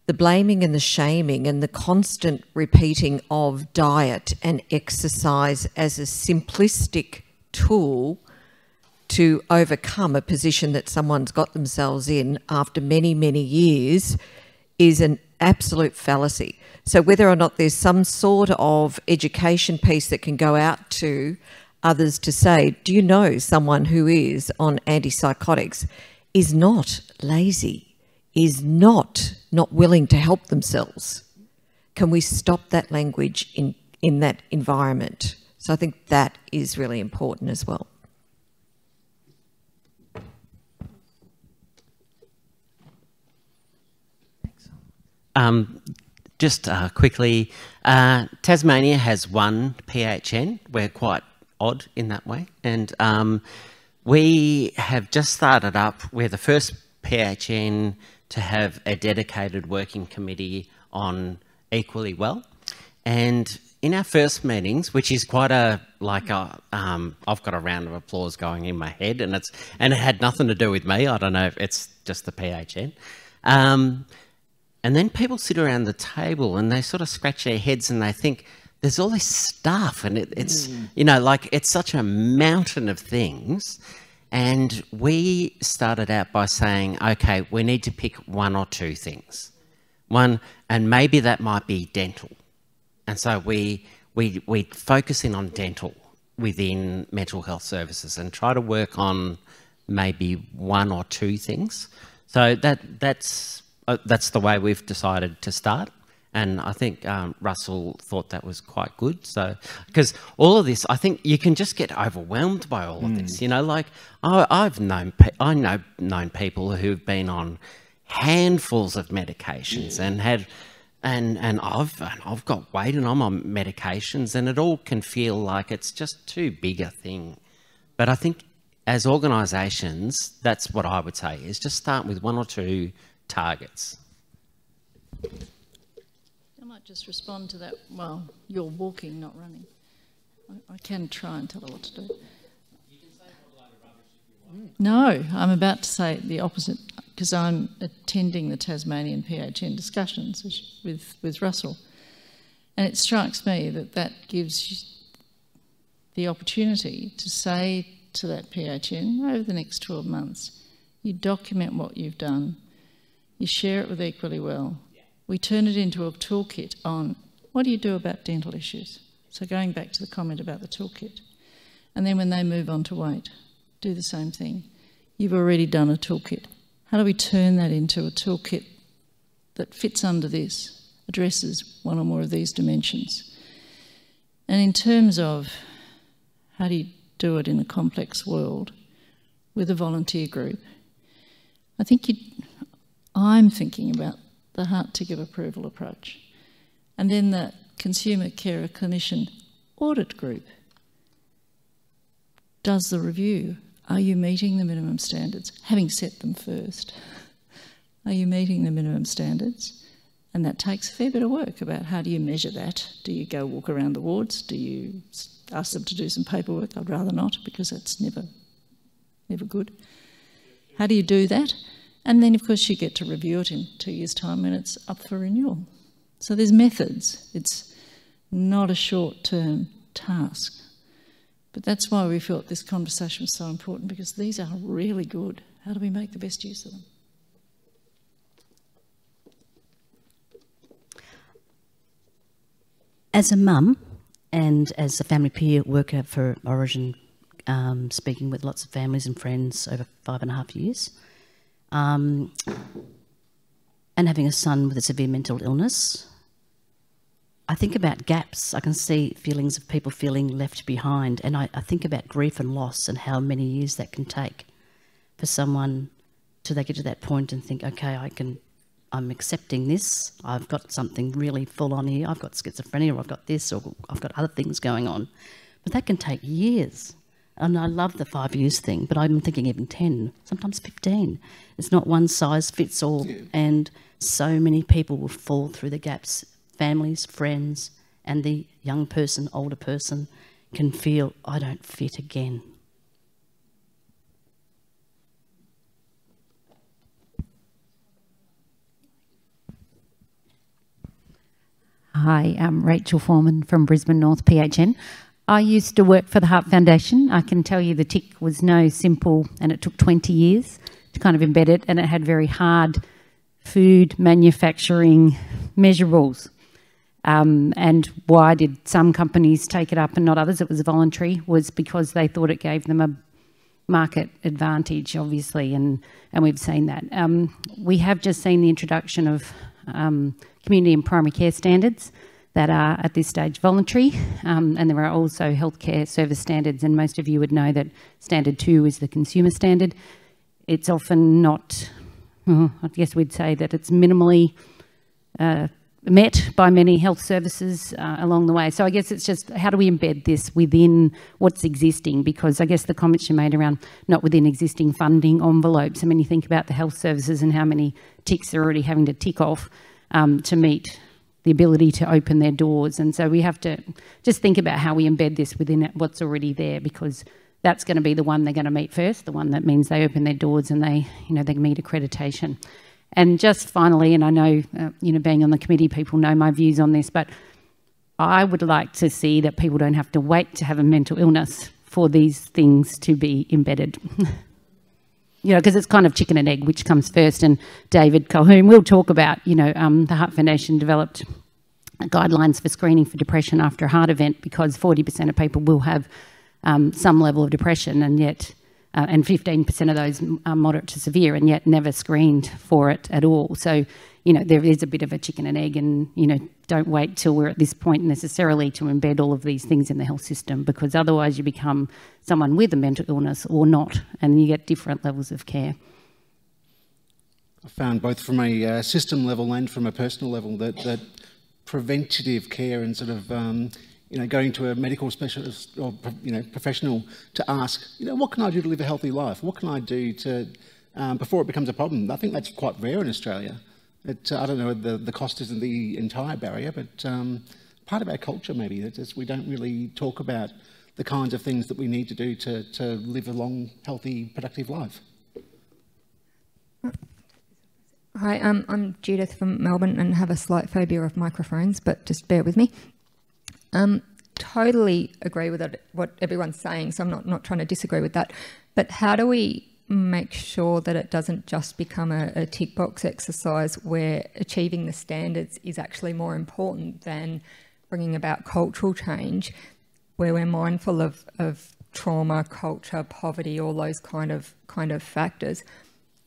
the blaming and the shaming and the constant repeating of diet and exercise as a simplistic tool to overcome a position that someone's got themselves in after many, many years is an absolute fallacy. So whether or not there's some sort of education piece that can go out to others to say, do you know someone who is on antipsychotics is not lazy, is not willing to help themselves? Can we stop that language in that environment? So I think that is really important as well. Just quickly, Tasmania has one PHN. We're quite odd in that way. And we have just started up, we're the first PHN to have a dedicated working committee on Equally Well. And in our first meetings, which is quite I've got a round of applause going in my head, and it had nothing to do with me. I don't know if it's just the PHN. And then people sit around the table and they sort of scratch their heads and they think, there's all this stuff and it's, you know, like it's such a mountain of things. And we started out by saying, okay, we need to pick one or two things. One, and maybe that might be dental. And so we focus in on dental within mental health services and try to work on maybe one or two things. So that's the way we've decided to start. And I think Russell thought that was quite good. So, because all of this, I think you can just get overwhelmed by all of this. You know, like I've known people who've been on handfuls of medications and had, and I've got weight and I'm on medications, and it all can feel like it's just too big a thing. But I think as organisations, that's what I would say is just start with one or two targets. I might just respond to that. Well, you're walking, not running. I can try and tell her what to do. You can say a lot of rubbish if you want. No, I'm about to say the opposite because I'm attending the Tasmanian PHN discussions with Russell. And it strikes me that gives you the opportunity to say to that PHN over the next 12 months, you document what you've done, you share it with Equally Well. We turn it into a toolkit on what do you do about dental issues? So going back to the comment about the toolkit. And then when they move on to weight, do the same thing. You've already done a toolkit. How do we turn that into a toolkit that fits under this, addresses one or more of these dimensions? And in terms of how do you do it in a complex world with a volunteer group, I think I'm thinking about the heart ticket approval approach. And then the consumer carer clinician audit group does the review. Are you meeting the minimum standards? Having set them first. Are you meeting the minimum standards? And that takes a fair bit of work about how do you measure that? Do you go walk around the wards? Do you ask them to do some paperwork? I'd rather not, because that's never good. How do you do that? And then, of course, you get to review it in 2 years' time when it's up for renewal. So there's methods. It's not a short-term task. But that's why we felt this conversation was so important, because these are really good. How do we make the best use of them? As a mum and as a family peer worker for Origin, speaking with lots of families and friends over 5.5 years, and having a son with a severe mental illness, I think about gaps. I can see feelings of people feeling left behind, and I think about grief and loss and how many years that can take for someone till they get to that point and think, okay, I'm accepting this, I've got something really full on here, I've got schizophrenia, or I've got this, or I've got other things going on. But that can take years. And I love the 5 years thing, but I'm thinking even 10, sometimes 15. It's not one size fits all. Yeah. And so many people will fall through the gaps. Families, friends, and the young person, older person can feel, I don't fit again. Hi, I'm Rachel Foreman from Brisbane North PHN. I used to work for the Heart Foundation. I can tell you the tick was no simple, and it took 20 years to kind of embed it, and it had very hard food manufacturing measurables. And why did some companies take it up and not others? It was voluntary, was because they thought it gave them a market advantage, obviously, and we've seen that. We have just seen the introduction of community and primary care standards that are at this stage voluntary, and there are also healthcare service standards, and most of you would know that standard 2 is the consumer standard. It's often not, I guess we'd say that it's minimally met by many health services along the way. So I guess it's just, how do we embed this within what's existing? Because I guess the comments you made around not within existing funding envelopes, I mean, you think about the health services and how many ticks they're already having to tick off to meet the ability to open their doors. And so we have to just think about how we embed this within what's already there, because that's going to be the one they're going to meet first, the one that means they open their doors and they meet accreditation. And just finally, and I know, being on the committee, people know my views on this, but I would like to see that people don't have to wait to have a mental illness for these things to be embedded. Because it's kind of chicken and egg, which comes first. And David Calhoun will talk about, the Heart Foundation developed guidelines for screening for depression after a heart event, because 40% of people will have some level of depression, and yet, and 15% of those are moderate to severe, and yet never screened for it at all. So, there is a bit of a chicken and egg, and, don't wait till we're at this point necessarily to embed all of these things in the health system, because otherwise you become someone with a mental illness or not, and you get different levels of care. I found both from a system level and from a personal level that preventative care and sort of going to a medical specialist or professional to ask, what can I do to live a healthy life? What can I do to before it becomes a problem? I think that's quite rare in Australia. I don't know whether the cost isn't the entire barrier, but part of our culture maybe that is we don't really talk about the kinds of things that we need to do to live a long, healthy, productive life. Hi, I'm Judith from Melbourne and have a slight phobia of microphones, but just bear with me. Totally agree with what everyone's saying, so I'm not trying to disagree with that. But how do we make sure that it doesn't just become a tick box exercise where achieving the standards is actually more important than bringing about cultural change, where we're mindful of trauma, culture, poverty, all those kind of factors?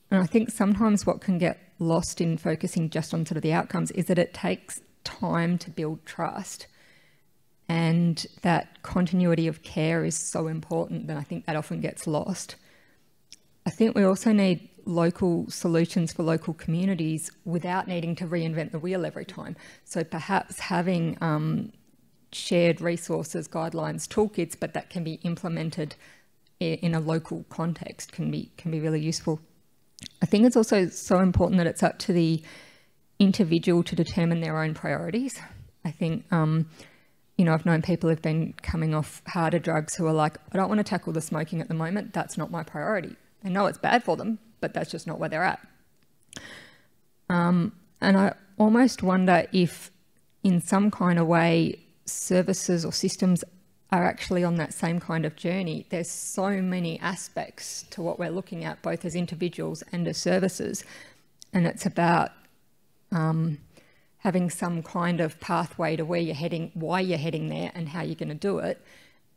And I think sometimes what can get lost in focusing just on sort of the outcomes is that it takes time to build trust, and that continuity of care is so important, and I think that often gets lost. I think we also need local solutions for local communities without needing to reinvent the wheel every time. So perhaps having shared resources, guidelines, toolkits, but that can be implemented in a local context can be really useful. I think it's also so important that it's up to the individual to determine their own priorities. I think, you know, I've known people who've been coming off harder drugs who are like, I don't want to tackle the smoking at the moment. That's not my priority. I know it's bad for them, but that's just not where they're at. And I almost wonder if in some kind of way services or systems are actually on that same kind of journey. There's so many aspects to what we're looking at, both as individuals and as services. And it's about having some kind of pathway to where you're heading, why you're heading there and how you're going to do it,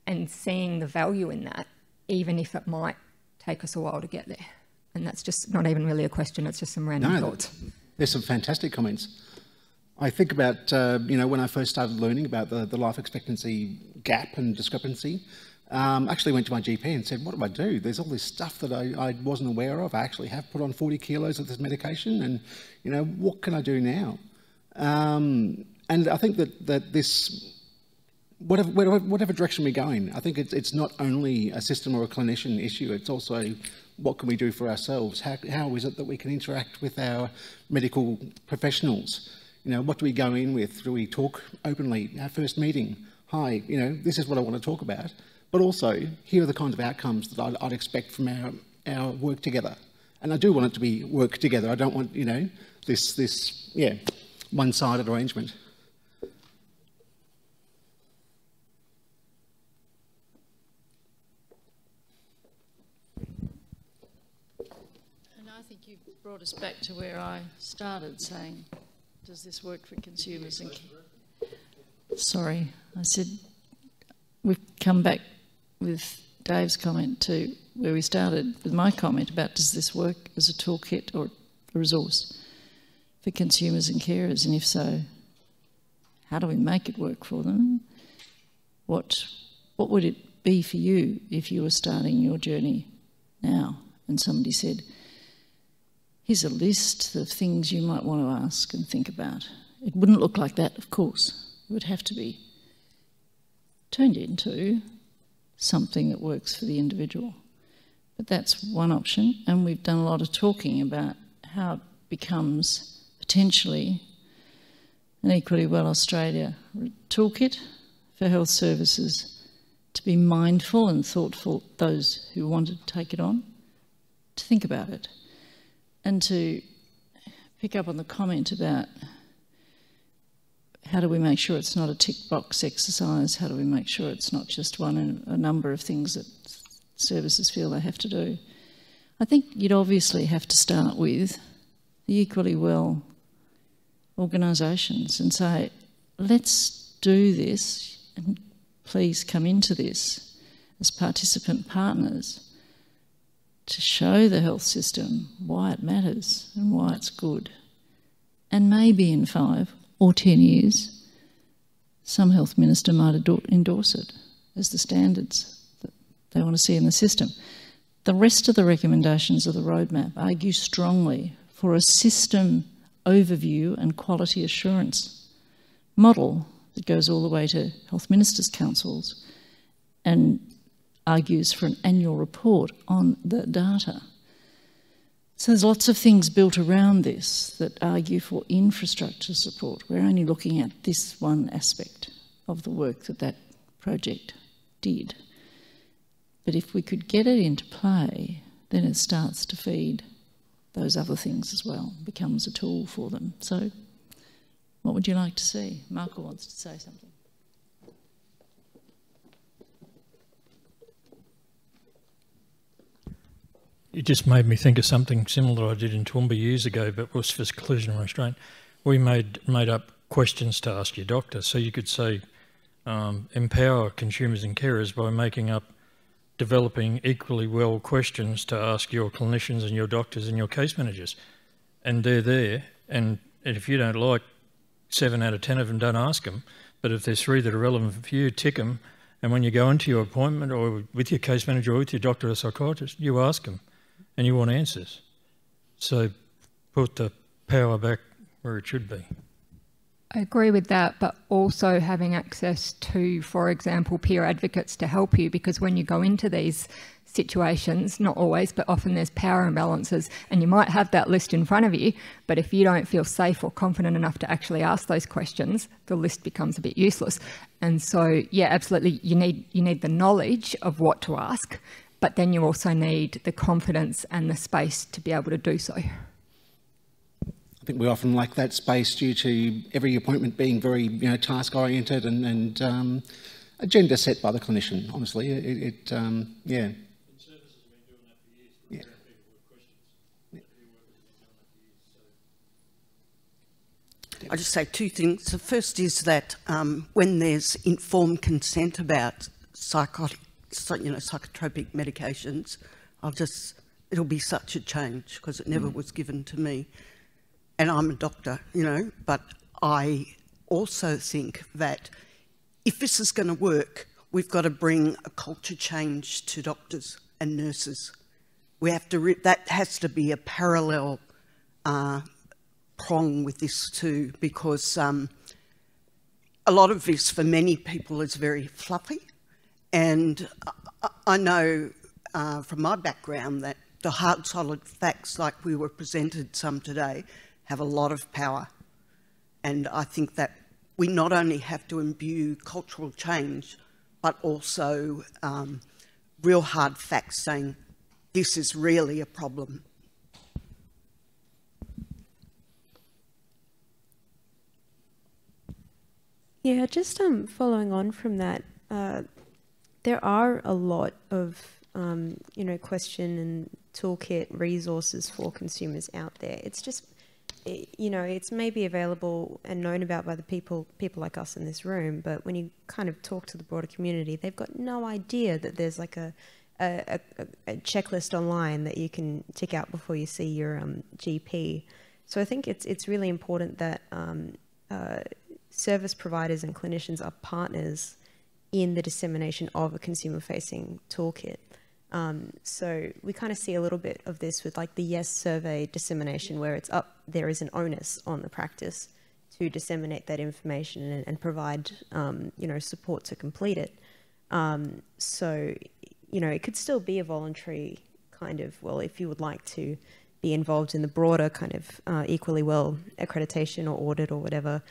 and seeing the value in that, even if it might take us a while to get there. And that's just not even really a question, it's just some random thoughts. There's some fantastic comments. I think about, you know, when I first started learning about the life expectancy gap and discrepancy, actually went to my GP and said, what do I do? There's all this stuff that I wasn't aware of. I actually have put on 40 kilos of this medication and, you know, what can I do now? And I think that this, whatever direction we're going, I think it's not only a system or a clinician issue, it's also what can we do for ourselves? How is it that we can interact with our medical professionals? You know, what do we go in with? Do we talk openly? Our first meeting, hi, you know, this is what I want to talk about. But also, here are the kinds of outcomes that I'd expect from our work together. And I do want it to be work together. I don't want, you know, this one-sided arrangement. And I think you brought us back to where I started saying, does this work for consumers? And sorry, I said we've come back with Dave's comment to where we started with my comment about does this work as a toolkit or a resource for consumers and carers, and if so, how do we make it work for them? What would it be for you if you were starting your journey now and somebody said, here's a list of things you might want to ask and think about. It wouldn't look like that, of course. It would have to be turned into something that works for the individual. But that's one option, and we've done a lot of talking about how it becomes potentially an Equally Well Australia toolkit for health services to be mindful and thoughtful, those who want to take it on, to think about it. And to pick up on the comment about how do we make sure it's not a tick box exercise, how do we make sure it's not just one and a number of things that services feel they have to do. I think you'd obviously have to start with the Equally Well organisations and say, let's do this and please come into this as participant partners to show the health system why it matters and why it's good. And maybe in 5 or 10 years, some health minister might endorse it as the standards that they want to see in the system. The rest of the recommendations of the roadmap argue strongly for a system overview and quality assurance model that goes all the way to health ministers' councils and argues for an annual report on the data. So there's lots of things built around this that argue for infrastructure support. We're only looking at this one aspect of the work that project did. But if we could get it into play, then it starts to feed those other things as well, becomes a tool for them. So what would you like to see? Marco wants to say something. It just made me think of something similar I did in Toowoomba years ago, but was for seclusion and restraint. We made up questions to ask your doctor. So you could say, empower consumers and carers by making up developing equally well questions to ask your clinicians and your doctors and your case managers. And they're there, and if you don't like 7 out of 10 of them, don't ask them. But if there's 3 that are relevant for you, tick them. And when you go into your appointment or with your case manager or with your doctor or psychiatrist, you ask them. And you want answers. So put the power back where it should be. I agree with that, but also having access to, for example, peer advocates to help you, because when you go into these situations, not always, but often there's power imbalances, and you might have that list in front of you, but if you don't feel safe or confident enough to actually ask those questions, the list becomes a bit useless. And so, yeah, absolutely, you need the knowledge of what to ask, but then you also need the confidence and the space to be able to do so. I think we often lack that space due to every appointment being very, task-oriented and agenda set by the clinician. Honestly, yeah. I just say two things. The first is that when there's informed consent about psychotropic medications, it'll be such a change, because it never was given to me. And I'm a doctor, but I also think that if this is going to work, we've got to bring a culture change to doctors and nurses. We have to, that has to be a parallel prong with this too, because a lot of this for many people is very fluffy. And I know from my background that the hard, solid facts like we were presented some today have a lot of power. And I think that we not only have to imbue cultural change, but also real hard facts saying this is really a problem. Yeah, just following on from that, there are a lot of question and toolkit resources for consumers out there. It's just, it's maybe available and known about by the people like us in this room, but when you kind of talk to the broader community, they've got no idea that there's like a checklist online that you can tick out before you see your GP. So I think it's really important that service providers and clinicians are partners in the dissemination of a consumer-facing toolkit. So we kind of see a little bit of this with like the Yes survey dissemination, where it's there is an onus on the practice to disseminate that information and provide, support to complete it. So, it could still be a voluntary kind of, well, if you would like to be involved in the broader kind of equally well accreditation or audit or whatever,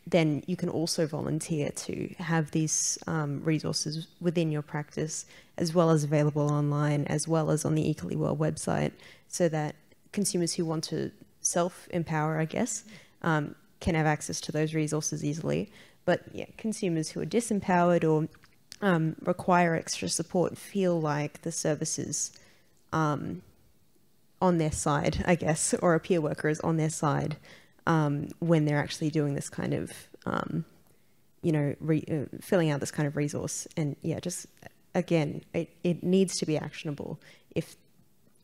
then you can also volunteer to have these resources within your practice, as well as available online, as well as on the Equally Well website, so that consumers who want to self-empower, I guess, can have access to those resources easily. But yeah, consumers who are disempowered or require extra support feel like the services on their side, I guess, or a peer worker is on their side when they're actually doing this kind of, filling out this kind of resource. And yeah, just again, it needs to be actionable. If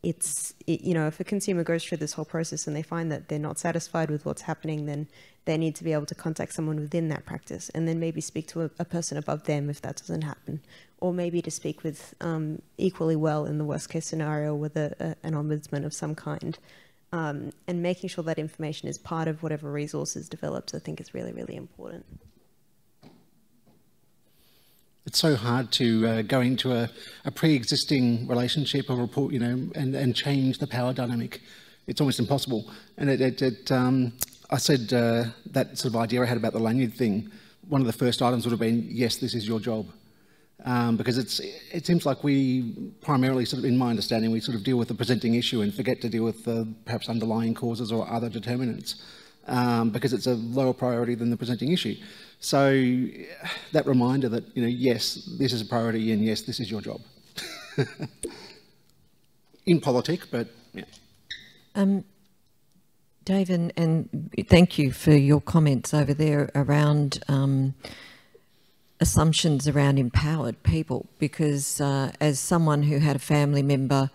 if a consumer goes through this whole process and they find that they're not satisfied with what's happening, then they need to be able to contact someone within that practice, and then maybe speak to a person above them if that doesn't happen, or maybe to speak with Equally Well in the worst case scenario with an ombudsman of some kind. And making sure that information is part of whatever resource is developed, I think is really, really important. It's so hard to go into a pre-existing relationship or report, and change the power dynamic. It's almost impossible. And I said that sort of idea I had about the lanyard thing, one of the first items would have been, yes, this is your job. Because it seems like we primarily, sort of, in my understanding, we sort of deal with the presenting issue and forget to deal with perhaps underlying causes or other determinants, because it's a lower priority than the presenting issue. So that reminder that, yes, this is a priority, and yes, this is your job. In politic, but yeah. Dave, and thank you for your comments over there around assumptions around empowered people, because as someone who had a family member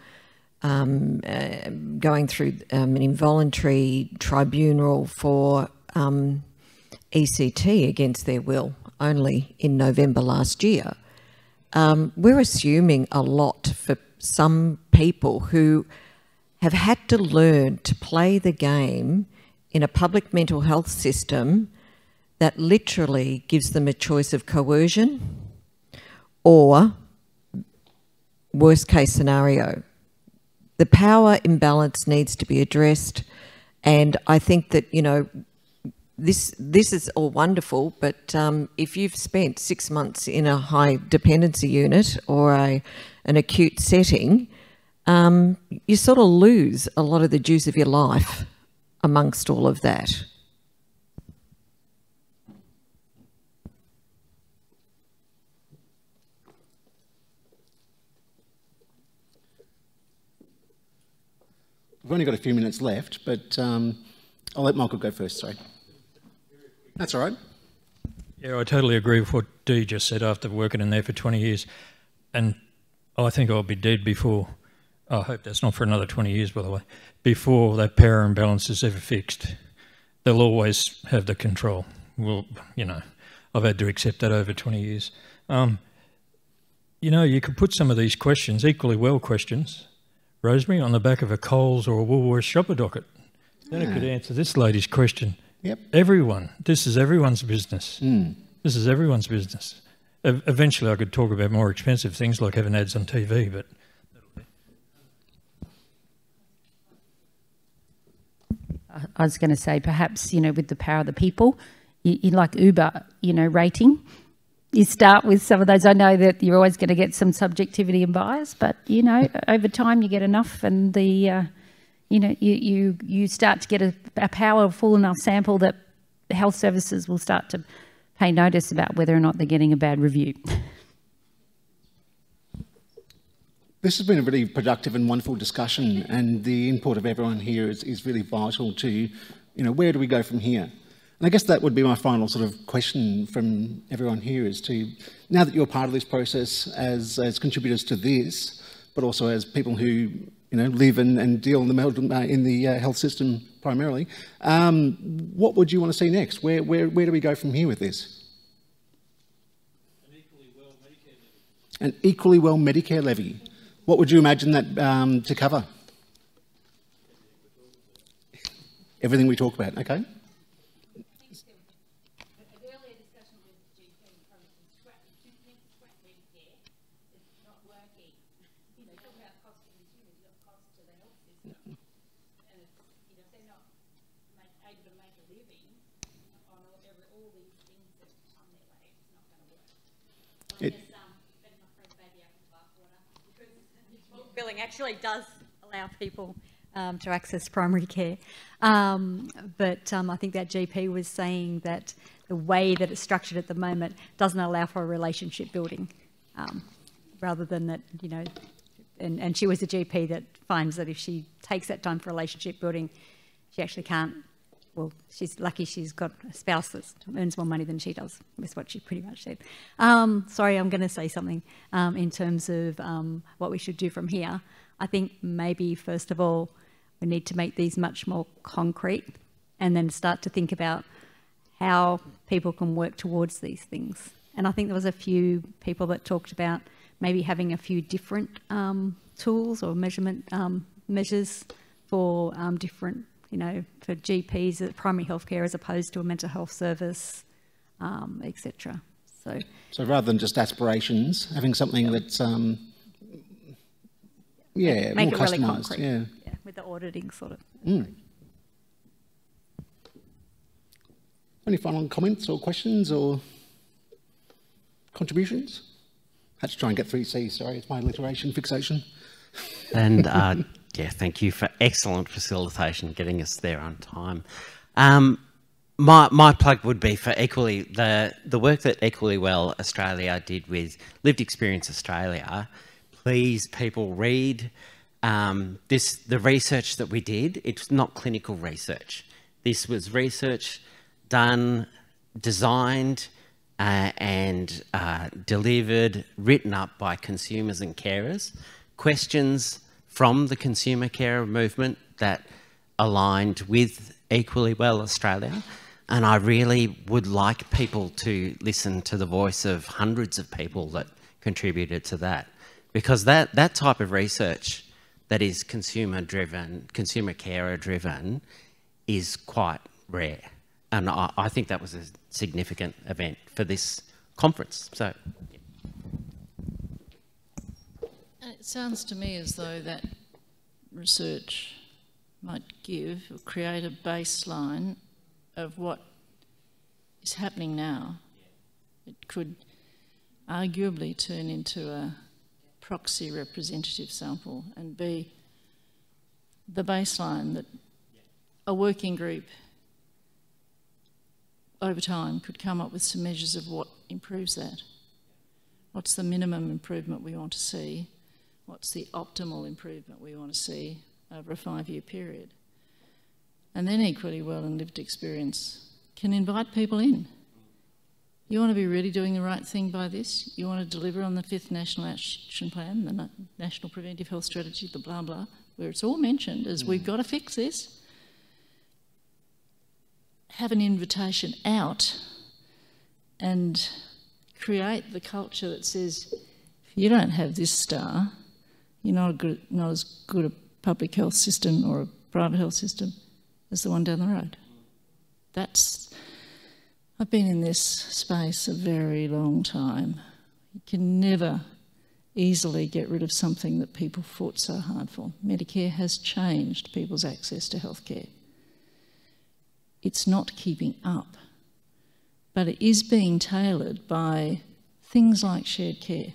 going through an involuntary tribunal for ECT against their will only in November last year, we're assuming a lot for some people who have had to learn to play the game in a public mental health system that literally gives them a choice of coercion or worst case scenario. The power imbalance needs to be addressed, and I think that, you know, this is all wonderful, but if you've spent 6 months in a high dependency unit or an acute setting, you sort of lose a lot of the juice of your life amongst all of that. We've only got a few minutes left, but I'll let Michael go first, sorry. That's all right. Yeah, I totally agree with what Dee just said after working in there for 20 years. And I think I'll be dead before, I hope that's not for another 20 years, by the way, before that power imbalance is ever fixed. They'll always have the control. Well, you know, I've had to accept that over 20 years. You know, you could put some of these questions, equally well questions, Rosemary, on the back of a Coles or a Woolworths shopper docket. Then it could answer this lady's question. Yep. Everyone. This is everyone's business. This is everyone's business. Eventually I could talk about more expensive things like having ads on TV, but... I was going to say, perhaps, you know, with the power of the people, you like Uber, you know, rating. You start with some of those. I know that you're always going to get some subjectivity and bias, but, you know, over time you get enough and the... you know, you start to get a powerful enough sample that the health services will start to pay notice about whether or not they're getting a bad review. This has been a really productive and wonderful discussion, and the input of everyone here is really vital to, you know, where do we go from here? And I guess that would be my final sort of question from everyone here is to, now that you're part of this process as contributors to this, but also as people who, you know, live and deal in the health system primarily, what would you want to see next? Where do we go from here with this? An equally well Medicare levy. What would you imagine that to cover? Everything we talk about, okay? Billing actually does allow people to access primary care. But I think that GP was saying that the way that it's structured at the moment doesn't allow for a relationship building, rather than that, you know, and she was a GP that finds that if she takes that time for relationship building, she actually can't, well, she's lucky she's got a spouse that earns more money than she does. That's what she pretty much said. Sorry, I'm going to say something in terms of what we should do from here. I think maybe, first of all, we need to make these much more concrete and then start to think about how people can work towards these things. And I think there was a few people that talked about maybe having a few different tools or measurement measures for different, you know, for GPs at primary healthcare as opposed to a mental health service, etc. So rather than just aspirations, having something that's make more it really customised. concrete. Yeah, with the auditing sort of. Any final comments or questions or contributions? Had to try and get 3C, sorry, it's my alliteration fixation. And yeah, thank you for excellent facilitation, getting us there on time. My plug would be for Equally, the work that Equally Well Australia did with Lived Experience Australia. Please, people, read the research that we did. It's not clinical research. This was research done, designed, and delivered, written up by consumers and carers. Questions from the consumer carer movement that aligned with Equally Well Australia. And I really would like people to listen to the voice of hundreds of people that contributed to that. Because that type of research that is consumer-driven, consumer carer-driven, is quite rare. And I think that was a significant event for this conference. So, it sounds to me as though that research might give or create a baseline of what is happening now. It could arguably turn into a proxy representative sample and be the baseline that a working group over time could come up with some measures of what improves that. What's the minimum improvement we want to see? What's the optimal improvement we want to see over a 5-year period? And then equally well in lived experience can invite people in. You want to be really doing the right thing by this? You want to deliver on the 5th National Action Plan, the National Preventive Health Strategy, the blah blah, where it's all mentioned as we've got to fix this. Have an invitation out and create the culture that says, if you don't have this star, you're not as good a public health system or a private health system as the one down the road. I've been in this space a very long time. You can never easily get rid of something that people fought so hard for. Medicare has changed people's access to healthcare. It's not keeping up, but it is being tailored by things like shared care,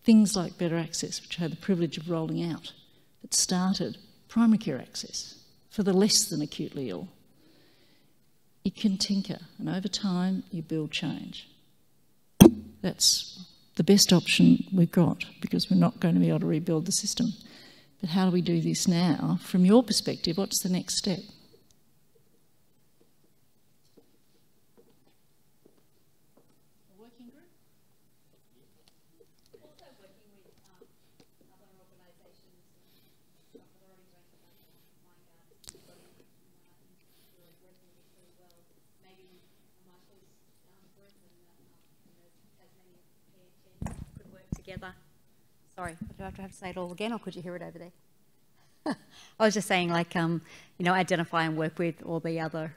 things like better access, which I had the privilege of rolling out, that started primary care access for the less than acutely ill. You can tinker, and over time you build change. That's the best option we've got, because we're not going to be able to rebuild the system. But how do we do this now? From your perspective, what's the next step? Sorry, do I have to say it all again, or could you hear it over there? I was just saying, like, you know, identify and work with all the other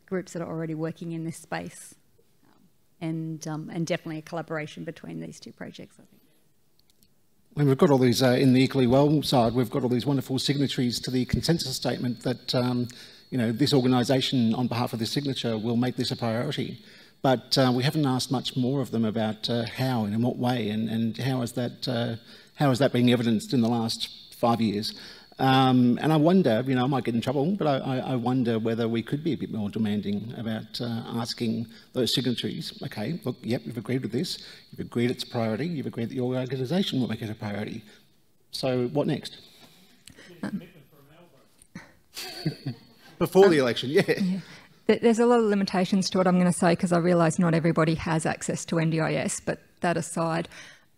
groups that are already working in this space, and definitely a collaboration between these two projects, I think. And we've got all these, in the Equally Well side, we've got all these wonderful signatories to the consensus statement that, you know, this organisation on behalf of this signature will make this a priority. But we haven't asked much more of them about how and in what way, and how is that being evidenced in the last 5 years. And I wonder, you know, I might get in trouble, but I wonder whether we could be a bit more demanding about asking those signatories, okay, look, yep, you've agreed with this, you've agreed it's a priority, you've agreed that your organisation will make it a priority. So what next? Before the election, yeah. There's a lot of limitations to what I'm going to say, because I realise not everybody has access to NDIS, but that aside,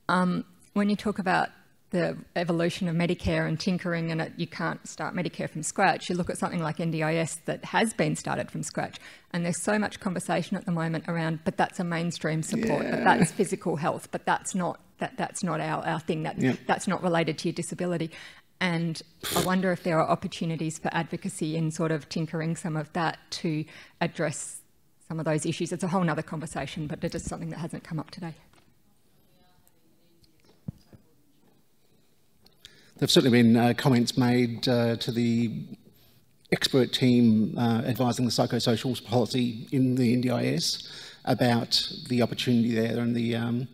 when you talk about the evolution of Medicare and tinkering and you can't start Medicare from scratch, you look at something like NDIS that has been started from scratch, and there's so much conversation at the moment around, but that's a mainstream support, but that's physical health, but that's not our thing, that's not related to your disability. And I wonder if there are opportunities for advocacy in sort of tinkering some of that to address some of those issues. It's a whole other conversation, but it's just something that hasn't come up today. There've certainly been comments made to the expert team advising the psychosocial policy in the NDIS about the opportunity there, and the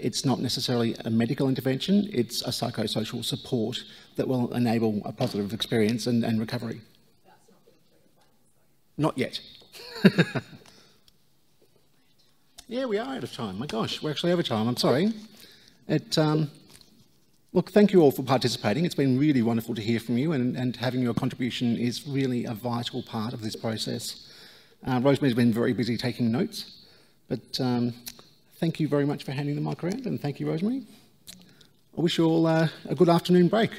it's not necessarily a medical intervention, it's a psychosocial support that will enable a positive experience and recovery. Not yet. Yeah, we are out of time. My gosh, we're actually over time. I'm sorry. Look, thank you all for participating. It's been really wonderful to hear from you, and having your contribution is really a vital part of this process. Rosemary's been very busy taking notes, but thank you very much for handing the mic around, and thank you, Rosemary. I wish you all a good afternoon break.